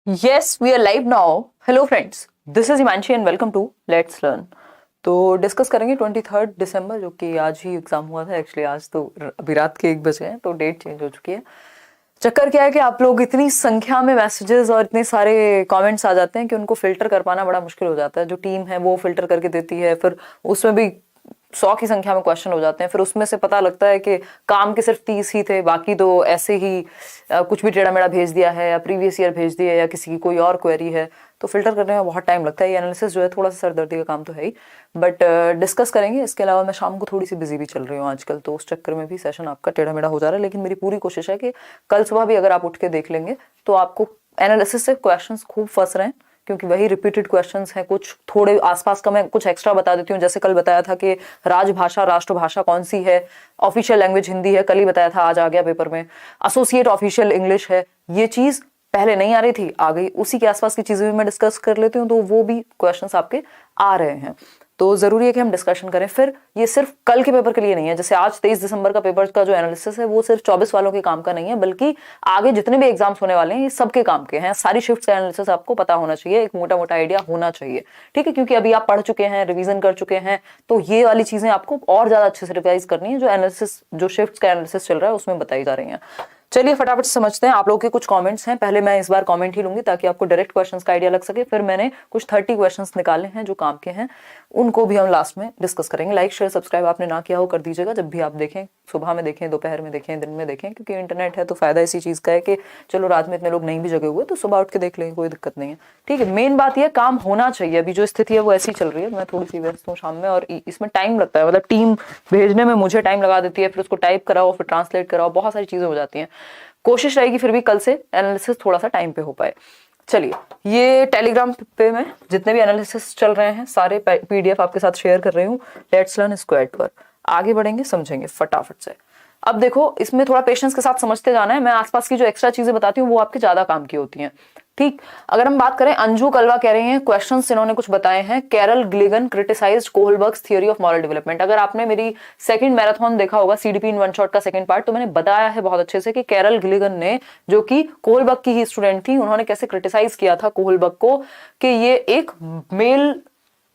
Yes, we are live now. Hello friends, this is Himanshi and welcome to Let's Learn. तो discuss करेंगे 23 दिसंबर जो कि आज ही exam हुआ था। एक्चुअली आज तो अभी रात के 1 बजे हैं तो डेट चेंज हो चुकी है। चक्कर क्या है कि आप लोग इतनी संख्या में मैसेजेस और इतने सारे कमेंट्स आ जाते हैं कि उनको फिल्टर कर पाना बड़ा मुश्किल हो जाता है। जो टीम है वो फिल्टर करके देती है, फिर उसमें भी 100 की संख्या में क्वेश्चन हो जाते हैं। फिर उसमें से पता लगता है कि काम के सिर्फ 30 ही थे, बाकी तो ऐसे ही कुछ भी टेढ़ा मेढ़ा भेज दिया है या प्रीवियस ईयर भेज दिया या किसी की कोई और क्वेरी है, तो फिल्टर करने में बहुत टाइम लगता है। ये एनालिसिस जो है थोड़ा सा सरदर्दी का काम तो है ही, बट डिस्कस करेंगे। इसके अलावा मैं शाम को थोड़ी सी बिजी भी चल रही हूँ आजकल, तो उस चक्कर में भी सेशन आपका टेढ़ा मेढ़ा हो जा रहा है। लेकिन मेरी पूरी कोशिश है कि कल सुबह भी अगर आप उठ के देख लेंगे तो आपको एनालिसिस से क्वेश्चंस खूब फंस रहे हैं, क्योंकि वही रिपीटेड क्वेश्चंस हैं। कुछ थोड़े आसपास का मैं कुछ एक्स्ट्रा बता देती हूँ। जैसे कल बताया था कि राजभाषा राष्ट्रभाषा कौन सी है, ऑफिशियल लैंग्वेज हिंदी है, कल ही बताया था, आज आ गया पेपर में। एसोसिएट ऑफिशियल इंग्लिश है, ये चीज पहले नहीं आ रही थी, आ गई। उसी के आसपास की चीजें भी मैं डिस्कस कर लेती हूँ, तो वो भी क्वेश्चंस आपके आ रहे हैं, तो जरूरी है कि हम डिस्कशन करें। फिर ये सिर्फ कल के पेपर के लिए नहीं है। जैसे आज 23 दिसंबर का पेपर का जो एनालिसिस है वो सिर्फ 24 वालों के काम का नहीं है, बल्कि आगे जितने भी एग्जाम्स होने वाले हैं ये सबके काम के हैं। सारी शिफ्ट्स का एनालिसिस आपको पता होना चाहिए, एक मोटा मोटा आइडिया होना चाहिए, ठीक है। क्योंकि अभी आप पढ़ चुके हैं, रिवीजन कर चुके हैं, तो ये वाली चीजें आपको और ज्यादा अच्छे से रिवाइज करनी है। जो एनालिसिस, जो शिफ्ट्स का एनालिसिस चल रहा है उसमें बताई जा रही है। चलिए फटाफट समझते हैं। आप लोगों के कुछ कमेंट्स हैं, पहले मैं इस बार कमेंट ही लूंगी ताकि आपको डायरेक्ट क्वेश्चंस का आइडिया लग सके। फिर मैंने कुछ 30 क्वेश्चंस निकाले हैं जो काम के हैं, उनको भी हम लास्ट में डिस्कस करेंगे। लाइक शेयर सब्सक्राइब आपने ना किया हो कर दीजिएगा। जब भी आप देखें, सुबह में देखें, दोपहर में देखें, दिन में देखें, क्योंकि इंटरनेट है तो फायदा इसी चीज का है कि चलो रात में इतने लोग नहीं भी जगे हुए तो सुबह उठ के देख लेंगे, कोई दिक्कत नहीं है, ठीक है। मेन बात यह काम होना चाहिए। अभी जो स्थिति है वो ऐसी चल रही है। मैं थोड़ी सी व्यस्त हूँ शाम में और इसमें टाइम लगता है, मतलब टीम भेजने में मुझे टाइम लगा देती है, फिर उसको टाइप कराओ, फिर ट्रांसलेट कराओ, बहुत सारी चीजें हो जाती हैं। कोशिश रहेगी फिर भी कल से एनालिसिस थोड़ा सा टाइम पे हो पाए। चलिए, ये टेलीग्राम पे मैं जितने भी एनालिसिस चल रहे हैं सारे पीडीएफ आपके साथ शेयर कर रही हूँ लेट्स लर्न स्क्वाड पर। आगे बढ़ेंगे, समझेंगे फटाफट से। अब देखो, इसमें थोड़ा पेशेंस के साथ समझते जाना है। मैं आसपास की जो एक्स्ट्रा चीजें बताती हूँ वो आपके ज्यादा काम की होती हैं, ठीक। अगर हम बात करें, अंजू कलवा कह रही हैं क्वेश्चंस इन्होंने कुछ बताए हैं। Carol Gilligan criticized Kohlberg's theory of moral development. अगर आपने मेरी सेकंड मैराथन देखा होगा, सीडीपी इन वन शॉट का सेकंड पार्ट, तो मैंने बताया है बहुत अच्छे से कि कैरल ग्लिगन ने, जो कि कोहलबर्ग की ही स्टूडेंट थी, उन्होंने कैसे क्रिटिसाइज किया था कोहलबर्ग को कि ये एक मेल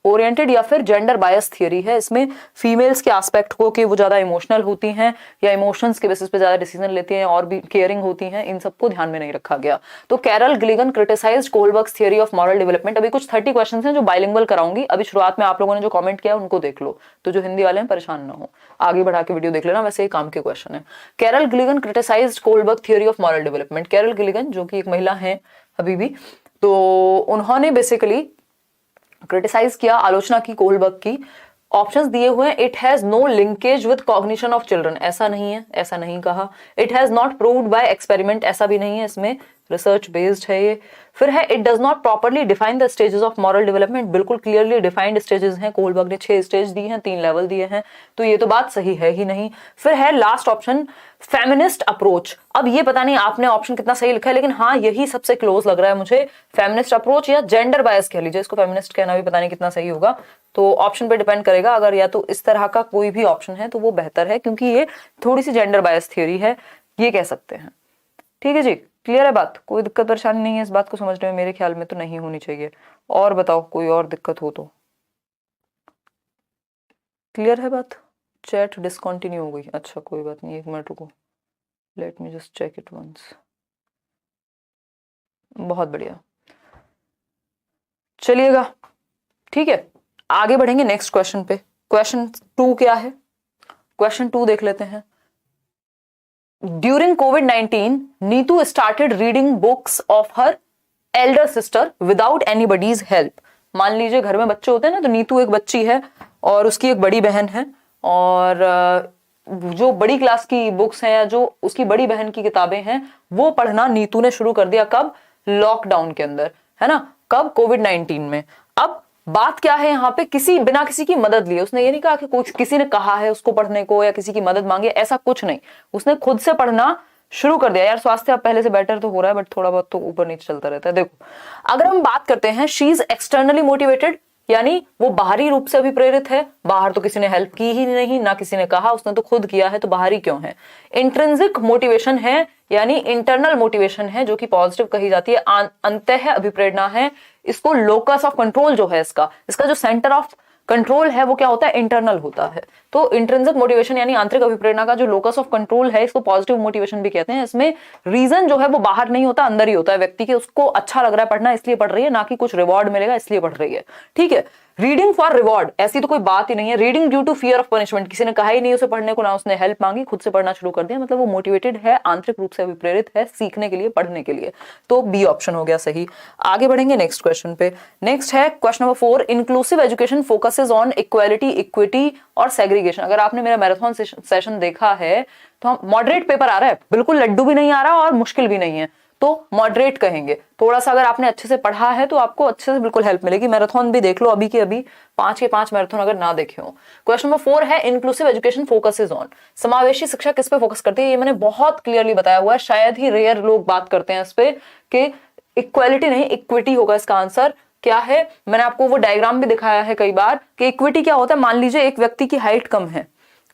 ओरिएंटेड या फिर जेंडर बायस थियरी है। इसमें फीमेल्स के एस्पेक्ट को कि वो ज्यादा इमोशनल होती हैं या इमोशंस के बेसिस पे ज्यादा डिसीजन लेती हैं और भी केयरिंग होती हैं, इन सबको ध्यान में नहीं रखा गया। तो Carol Gilligan criticized Kohlberg's theory of moral development. अभी कुछ 30 क्वेश्चंस हैं जो बाइलिंगुअल कराऊंगी। अभी शुरुआत में आप लोगों ने जो कमेंट किया उनको देख लो, तो जो हिंदी वाले हैं परेशान ना हो, आगे बढ़ा के वीडियो देख लेना, वैसे ही काम के क्वेश्चन है। Carol Gilligan criticized Kohlberg theory of moral development. Carol Gilligan जो कि एक महिला है अभी भी, तो उन्होंने बेसिकली क्रिटिसाइज किया, आलोचना की कोहलबर्ग की। ऑप्शंस दिए हुए हैं। It has no linkage with cognition of children, ऐसा नहीं है, ऐसा नहीं कहा। It has not proved by experiment, ऐसा भी नहीं है, इसमें रिसर्च बेस्ड है ये। फिर है, it does not properly define the stages of moral development. बिल्कुल क्लियरली डिफाइंड स्टेजेस हैं, कोहलबर्ग ने 6 स्टेज दी हैं, 3 लेवल दिए हैं, तो ये तो बात सही है ही नहीं। फिर है लास्ट ऑप्शन, फेमिनिस्ट अप्रोच। अब ये पता नहीं आपने ऑप्शन कितना सही लिखा है, लेकिन हाँ यही सबसे क्लोज लग रहा है मुझे। फेमिनिस्ट अप्रोच या जेंडर बायस कह लीजिए इसको, फेमिनिस्ट कहना भी पता नहीं कितना सही होगा, तो ऑप्शन पे डिपेंड करेगा। अगर या तो इस तरह का कोई भी ऑप्शन है तो वो बेहतर है, क्योंकि ये थोड़ी सी जेंडर बायस थ्योरी है, ये कह सकते हैं, ठीक है जी। क्लियर है बात, कोई दिक्कत परेशानी नहीं है इस बात को समझने में, मेरे ख्याल में तो नहीं होनी चाहिए। और बताओ कोई और दिक्कत हो तो। क्लियर है बात। चैट डिसकंटिन्यू हो गई, अच्छा कोई बात नहीं, 1 मिनट रुको, let me just check it once. बहुत बढ़िया, चलिएगा, ठीक है। आगे बढ़ेंगे नेक्स्ट क्वेश्चन पे। क्वेश्चन 2 क्या है, क्वेश्चन 2 देख लेते हैं। During COVID-19, Neetu started reading books of her Elder sister without anybody's help. मान लीजिए घर में बच्चे होते हैं ना, तो नीतू एक बच्ची है और उसकी एक बड़ी बहन है, और जो बड़ी क्लास की बुक्स हैं या जो उसकी बड़ी बहन की किताबें हैं वो पढ़ना नीतू ने शुरू कर दिया। कब? लॉकडाउन के अंदर, है ना, कब? COVID-19 में। अब बात क्या है यहाँ पे, किसी बिना किसी की मदद लिए, उसने ये नहीं कहा कि कुछ किसी ने कहा है उसको पढ़ने को या किसी की मदद मांगे, ऐसा कुछ नहीं, उसने खुद से पढ़ना शुरू कर दिया। यार स्वास्थ्य अब पहले से बेटर तो हो रहा है, बट थोड़ा बहुत तो ऊपर नीचे चलता रहता है। देखो, अगर हम बात करते हैं, शी इज एक्सटर्नली मोटिवेटेड, यानी वो बाहरी रूप से अभिप्रेरित है, बाहर तो किसी ने हेल्प की ही नहीं, ना किसी ने कहा, उसने तो खुद किया है, तो बाहरी क्यों है। इंट्रिंसिक मोटिवेशन है, यानी इंटरनल मोटिवेशन है जो कि पॉजिटिव कही जाती है, अंतः अभिप्रेरणा है। इसको लोकस ऑफ कंट्रोल जो है इसका जो सेंटर ऑफ कंट्रोल है वो क्या होता है, इंटरनल होता है। तो इंट्रिंसिक मोटिवेशन यानी आंतरिक अभिप्रेरणा का जो लोकस ऑफ कंट्रोल है, इसको पॉजिटिव मोटिवेशन भी कहते हैं। इसमें रीजन जो है वो बाहर नहीं होता, अंदर ही होता है व्यक्ति के, उसको अच्छा लग रहा है पढ़ना इसलिए पढ़ रही है, ना कि कुछ रिवॉर्ड मिलेगा इसलिए पढ़ रही है। ठीक है, रीडिंग फॉर रिवॉर्ड ऐसी तो कोई बात ही नहीं है। Reading due to fear of punishment, किसी ने कहा ही नहीं उसे पढ़ने को, ना उसने हेल्प मांगी, खुद से पढ़ना शुरू कर दिया, मतलब वो मोटिवेटेड है, आंतरिक रूप से अभिप्रेरित है सीखने के लिए, पढ़ने के लिए। तो बी ऑप्शन हो गया सही। आगे बढ़ेंगे नेक्स्ट क्वेश्चन पे। नेक्स्ट है question number 4, inclusive education focuses on equality, equity और सेग्रीगेशन। अगर आपने मेरा मैराथन सेशन देखा है तो हम मॉडरेट पेपर आ रहा है, बिल्कुल लड्डू भी नहीं आ रहा और मुश्किल भी नहीं है, तो मॉडरेट कहेंगे। थोड़ा सा अगर आपने अच्छे से पढ़ा है तो आपको अच्छे से बिल्कुल हेल्प मिलेगी। मैराथन भी देख लो, अभी के अभी 5 के 5 मैराथन अगर ना देखे हो। क्वेश्चन नंबर 4 है इंक्लूसिव एजुकेशन फोकसेस ऑन, समावेशी शिक्षा किस पे फोकस करती है। ये मैंने बहुत क्लियरली बताया हुआ है, शायद ही रेयर लोग बात करते हैं इस पे कि इक्वालिटी नहीं इक्विटी होगा इसका आंसर। क्या है, मैंने आपको वो डायग्राम भी दिखाया है कई बार कि इक्विटी क्या होता है। मान लीजिए एक व्यक्ति की हाइट कम है,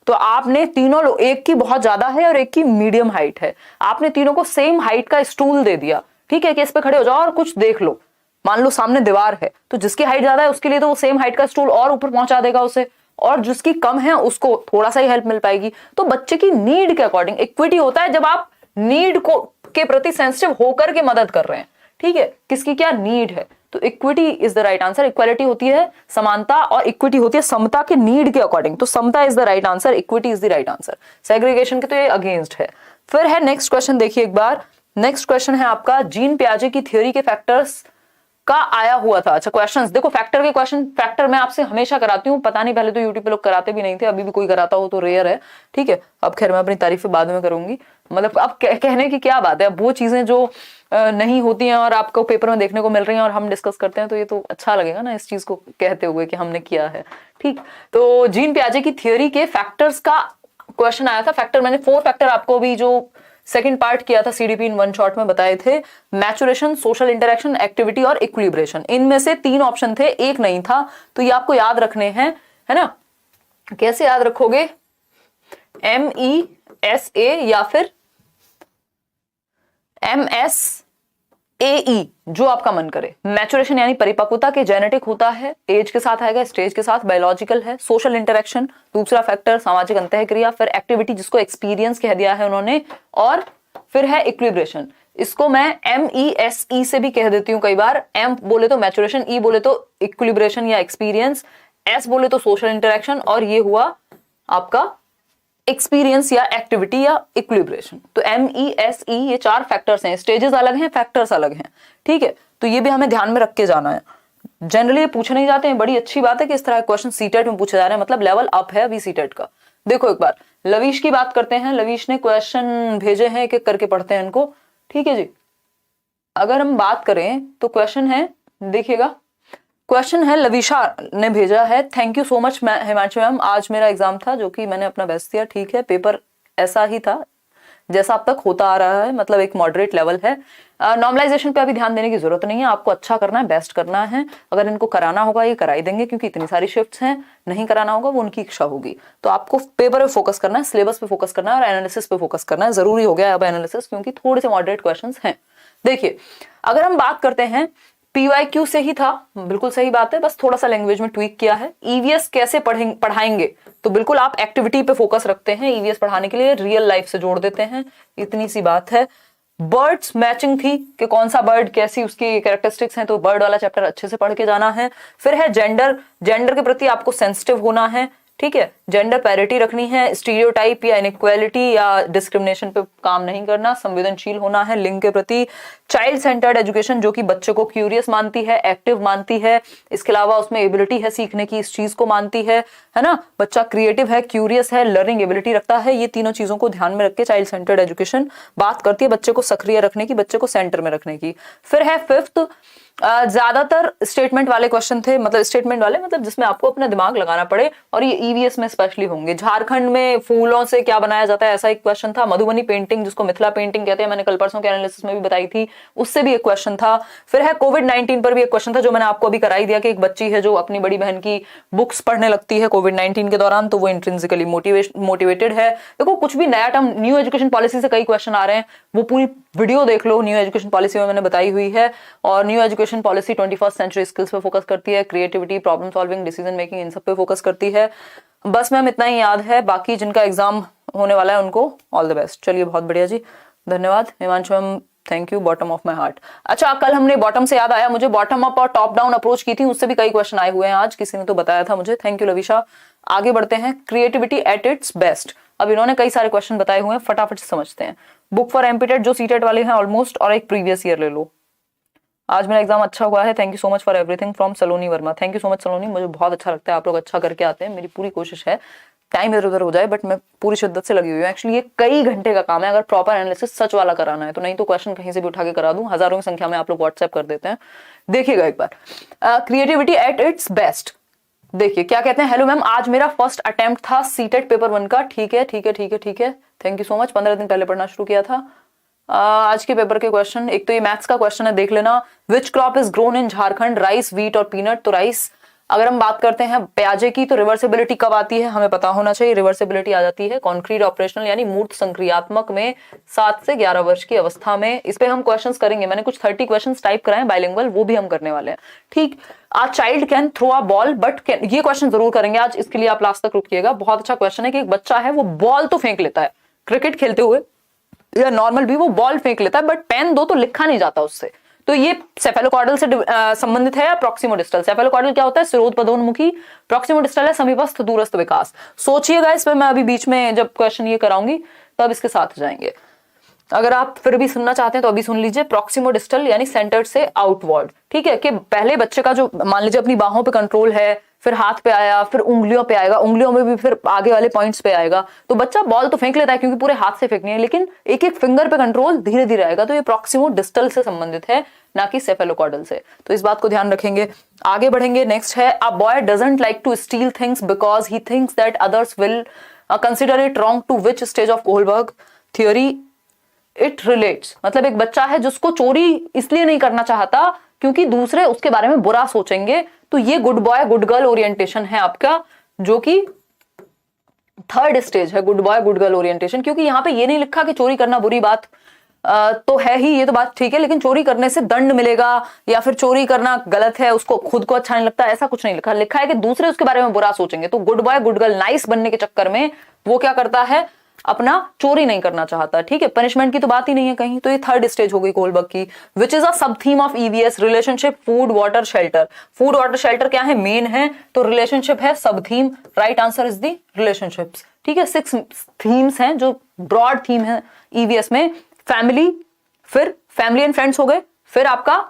तो आपने तीनों लोग, एक की बहुत ज्यादा है और एक की मीडियम हाइट है, आपने तीनों को सेम हाइट का स्टूल दे दिया, ठीक है, कि इस पे खड़े हो जाओ और कुछ देख लो। मान लो सामने दीवार है, तो जिसकी हाइट ज्यादा है उसके लिए तो वो सेम हाइट का स्टूल और ऊपर पहुंचा देगा उसे, और जिसकी कम है उसको थोड़ा सा ही हेल्प मिल पाएगी। तो बच्चे की नीड के अकॉर्डिंग इक्विटी होता है जब आप नीड को के प्रति सेंसिटिव होकर के मदद कर रहे हैं। ठीक है, किसकी क्या नीड है, तो equity is the right answer. Equality होती है समानता और इक्विटी होती है समता के नीड के अकॉर्डिंग, तो समता is the right answer, equity is the right answer. Segregation के तो ये अगेंस्ट है। फिर है नेक्स्ट क्वेश्चन, देखिए एक बार। नेक्स्ट क्वेश्चन है आपका, जीन पियाजे की थ्योरी के फैक्टर्स का आया हुआ था। अच्छा क्वेश्चंस देखो, फैक्टर के क्वेश्चन, फैक्टर मैं आपसे हमेशा कराती हूँ, पता नहीं पहले तो यूट्यूब पे लोग कराते भी नहीं थे, अभी भी कोई कराता हो तो रेयर है। ठीक है, अब खैर मैं अपनी तारीफें बाद में करूंगी, मतलब अब कहने की क्या बात है, अब वो चीजें जो नहीं होती हैं और आपको पेपर में देखने को मिल रही हैं और हम डिस्कस करते हैं, तो ये तो अच्छा लगेगा ना इस चीज को कहते हुए कि हमने किया है। ठीक, तो जीन पियाजे की थ्योरी के फैक्टर्स का क्वेश्चन आया था। फैक्टर मैंने 4 फैक्टर आपको भी जो सेकंड पार्ट किया था सीडीपी इन वन शॉट में बताए थे, मैचुरेशन, सोशल इंटरेक्शन, एक्टिविटी और इक्विलिब्रेशन। इनमें से 3 ऑप्शन थे, एक नहीं था, तो ये आपको याद रखने हैं, है ना। कैसे याद रखोगे, MESA या फिर MSAE, जो आपका मन करे। मैचुरेशन यानी परिपक्वता के जेनेटिक होता है, एज के साथ आएगा, स्टेज के साथ बायोलॉजिकल है। सोशल इंटरेक्शन दूसरा फैक्टर, सामाजिक अंतःक्रिया। फिर एक्टिविटी जिसको एक्सपीरियंस कह दिया है उन्होंने, और फिर है इक्विलिब्रेशन। इसको मैं MESE से भी कह देती हूँ कई बार। M बोले तो मैचुरेशन, E बोले तो इक्विलिब्रेशन या एक्सपीरियंस, S बोले तो सोशल इंटरेक्शन, और ये हुआ आपका एक्सपीरियंस या एक्टिविटी या इक्विलिब्रेशन। तो MESE ये 4 फैक्टर्स हैं, स्टेजेस अलग हैं, फैक्टर्स अलग हैं। ठीक है, तो ये भी हमें ध्यान में रख के जाना है। जनरली ये पूछे नहीं जाते हैं, बड़ी अच्छी बात है कि इस तरह के क्वेश्चन सीटेट में पूछे जा रहे हैं, मतलब लेवल अप है अभी सीटेट का। देखो एक बार लवीश की बात करते हैं, लवीश ने क्वेश्चन भेजे हैं, एक एक करके पढ़ते हैं इनको। ठीक है जी, अगर हम बात करें तो क्वेश्चन है, देखिएगा क्वेश्चन है, लविशा ने भेजा है, thank you so much Himanshu ma'am, आज मेरा एग्जाम था जो कि मैंने अपना बेस्ट दिया। ठीक है, पेपर ऐसा ही था जैसा अब तक होता आ रहा है, मतलब एक मॉडरेट लेवल है। नॉर्मलाइजेशन पे अभी ध्यान देने की जरूरत नहीं है, आपको अच्छा करना है, बेस्ट करना है। अगर इनको कराना होगा ये कराई देंगे, क्योंकि इतनी सारी शिफ्ट्स हैं, नहीं कराना होगा वो उनकी इच्छा होगी। तो आपको पेपर पे फोकस करना है, सिलेबस पे फोकस करना है और एनालिसिस पे फोकस करना है। जरूरी हो गया है अब एनालिसिस, क्योंकि थोड़े से मॉडरेट क्वेश्चन हैं। देखिए अगर हम बात करते हैं, PYQ से ही था, बिल्कुल सही बात है, बस थोड़ा सा लैंग्वेज में ट्वीक किया है। EVS कैसे पढ़ाएंगे, तो बिल्कुल आप एक्टिविटी पे फोकस रखते हैं, EVS पढ़ाने के लिए रियल लाइफ से जोड़ देते हैं, इतनी सी बात है। बर्ड्स मैचिंग थी कि कौन सा बर्ड कैसी उसकी कैरेक्टरिस्टिक्स हैं, तो बर्ड वाला चैप्टर अच्छे से पढ़ के जाना है। फिर है जेंडर, जेंडर के प्रति आपको सेंसिटिव होना है। ठीक है, जेंडर पैरिटी रखनी है, स्टीरियोटाइप या इनइक्वालिटी या डिस्क्रिमिनेशन पे काम नहीं करना, संवेदनशील होना है लिंग के प्रति। चाइल्ड सेंटर्ड एजुकेशन जो कि बच्चे को क्यूरियस मानती है, एक्टिव मानती है, इसके अलावा उसमें एबिलिटी है सीखने की, इस चीज को मानती है ना। बच्चा क्रिएटिव है, क्यूरियस है, लर्निंग एबिलिटी रखता है, ये तीनों चीजों को ध्यान में रख के चाइल्ड सेंटर्ड एजुकेशन बात करती है बच्चे को सक्रिय रखने की, बच्चे को सेंटर में रखने की। फिर है 5th ज्यादातर स्टेटमेंट वाले क्वेश्चन थे, मतलब स्टेटमेंट वाले मतलब जिसमें आपको अपना दिमाग लगाना पड़े, और ये ईवीएस में स्पेशली होंगे। झारखंड में फूलों से क्या बनाया जाता है, ऐसा एक क्वेश्चन था। मधुबनी पेंटिंग, जिसको मिथिला पेंटिंग कहते हैं, मैंने कल परसों के एनालिसिस में भी बताई थी, उससे भी एक क्वेश्चन था। फिर है कोविड-19 पर भी एक क्वेश्चन था, जो मैंने आपको अभी कराई दिया कि एक बच्ची है जो अपनी बड़ी बहन की बुक्स पढ़ने लगती है कोविड-19 के दौरान, तो वो इंट्रिंसिकली मोटिवेटेड है। देखो कुछ भी नया टर्म, न्यू एजुकेशन पॉलिसी से कई क्वेश्चन आ रहे हैं, वो पूरी वीडियो देख लो, न्यू एजुकेशन पॉलिसी में मैंने बताई हुई है। और new education policy 21st century skills पे फोकस करती है, creativity, problem solving, decision making, इन सब पे फोकस करती है। बस मैम इतना ही याद है, बाकी जिनका एग्जाम होने वाला है उनको ऑल द बेस्ट। चलिए बहुत बढ़िया जी, धन्यवाद Himanshu ma'am, thank you, bottom of my heart. अच्छा, कल हमने बॉटम से याद आया मुझे, बॉटम अप और टॉप डाउन अप्रोच की थी, उससे भी कई क्वेश्चन आए हुए हैं आज, किसी ने तो बताया था मुझे, थैंक यू लविशा। आगे बढ़ते हैं, क्रिएटिविटी एट इट्स बेस्ट। अब इन्होंने कई सारे क्वेश्चन बताए हुए हैं, फटाफट से समझते हैं। बुक फॉर एमपीटेट जो सीटेट वाले हैं ऑलमोस्ट, और एक प्रीवियस ईयर ले लो। आज मेरा एग्जाम अच्छा हुआ है, thank you so much for everything from Saloni Verma. Thank you so much Saloni, मुझे बहुत अच्छा लगता है आप लोग अच्छा करके आते हैं। मेरी पूरी कोशिश है टाइम इधर उधर हो जाए, बट मैं पूरी शिद्दत से लगी हुई हूँ। एक्चुअली ये कई घंटे का काम है, अगर प्रॉपर एनालिसिस सच वाला कराना है तो, नहीं तो क्वेश्चन कहीं से भी उठा के करा दूं, हजारों की संख्या में आप लोग व्हाट्सएप कर देते हैं। देखिएगा एक बार, क्रिएटिविटी एट इट्स बेस्ट। देखिए क्या कहते हैं, हेलो मैम, आज मेरा फर्स्ट अटेम्प्ट था सीटेट पेपर 1 का। ठीक है ठीक है ठीक है ठीक है, थैंक यू सो मच। 15 दिन पहले पढ़ना शुरू किया था। आज के पेपर के क्वेश्चन, एक तो ये मैथ्स का क्वेश्चन है, देख लेना। Which crop is grown in Jharkhand, rice, wheat और पीनट। तो राइस। अगर हम बात करते हैं प्याजे की, तो रिवर्सिबिलिटी कब आती है हमें पता होना चाहिए। रिवर्सिबिलिटी आ जाती है कॉन्क्रीट ऑपरेशनल यानी मूर्त संक्रियात्मक में 7 से 11 वर्ष की अवस्था में। इस पे हम क्वेश्चंस करेंगे, मैंने कुछ 30 क्वेश्चंस टाइप कराए हैं बाइलिंगुअल, वो भी हम करने वाले हैं। ठीक, a child can throw a ball but can, ये क्वेश्चन जरूर करेंगे आज, इसके लिए आप लास्ट तक रुकिएगा। बहुत अच्छा क्वेश्चन है कि एक बच्चा है वो बॉल तो फेंक लेता है क्रिकेट खेलते हुए या नॉर्मल भी, वो बॉल फेंक लेता है, बट पेन दो तो लिखा नहीं जाता उससे। तो ये सेफेलोकॉर्डल से संबंधित है या प्रॉक्सिमोडिस्टल। सेफेलोकॉर्डल क्या होता है, सिरोधपदोन्मुखी। प्रॉक्सिमोडिस्टल है समीपस्थ दूरस्थ विकास। सोचिएगा इस पे, मैं अभी बीच में जब क्वेश्चन ये कराऊंगी तब इसके साथ जाएंगे। अगर आप फिर भी सुनना चाहते हैं तो अभी सुन लीजिए। प्रॉक्सिमोडिस्टल यानी सेंटर्ड से आउटवर्ड। ठीक है, कि पहले बच्चे का जो मान लीजिए अपनी बाहों पे कंट्रोल है, फिर हाथ पे आया, फिर उंगलियों पे आएगा, उंगलियों में भी फिर आगे वाले पॉइंट्स पे आएगा। तो बच्चा बॉल तो फेंक लेता है क्योंकि पूरे हाथ से फेंकनी है, लेकिन एक एक फिंगर पे कंट्रोल धीरे धीरे आएगा। तो ये प्रॉक्सिमोडिस्टल से संबंधित है, ना कि सेफेलोकॉर्डल से। तो इस बात को ध्यान रखेंगे। आगे बढ़ेंगे, नेक्स्ट है, a boy doesn't like to steal things because he thinks that others will consider it wrong. To which stage of Kohlberg theory it relates. मतलब एक बच्चा है जिसको चोरी इसलिए नहीं करना चाहता क्योंकि दूसरे उसके बारे में बुरा सोचेंगे। तो ये good boy good girl orientation है आपका, जो कि थर्ड स्टेज है, good boy good girl orientation. क्योंकि यहाँ पे ये नहीं लिखा कि चोरी करना बुरी बात तो है ही, ये तो बात ठीक है, लेकिन चोरी करने से दंड मिलेगा या फिर चोरी करना गलत है, उसको खुद को अच्छा नहीं लगता, ऐसा कुछ नहीं लिखा। लिखा है कि दूसरे उसके बारे में बुरा सोचेंगे। तो good boy good girl nice बनने के चक्कर में वो क्या करता है, अपना चोरी नहीं करना चाहता। ठीक है, पनिशमेंट की तो बात ही नहीं है कहीं। तो ये थर्ड स्टेज हो गई कोहलबर्ग की। विच इज अ सब theme of EVS, relationship, food, water, shelter. Food water shelter क्या है, मेन है, तो रिलेशनशिप है सब theme. Right answer is the relationships. ठीक है, 6 थीम्स हैं जो ब्रॉड थीम है ईवीएस में। फैमिली, फिर फैमिली एंड फ्रेंड्स हो गए, फिर आपका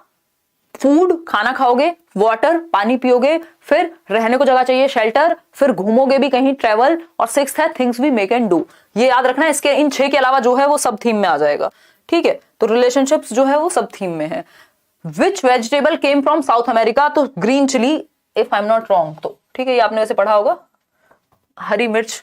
फूड खाना खाओगे, वाटर पानी पियोगे, फिर रहने को जगह चाहिए शेल्टर, फिर घूमोगे भी कहीं ट्रेवल, और 6th है things we make and do. ये याद रखना है, इसके इन 6 के अलावा जो है वो सब थीम में आ जाएगा। ठीक है, तो रिलेशनशिप्स जो है वो सब थीम में है। Which vegetable came from South America, तो green chilli if I am not wrong. तो ठीक है, ये आपने वैसे पढ़ा होगा। हरी मिर्च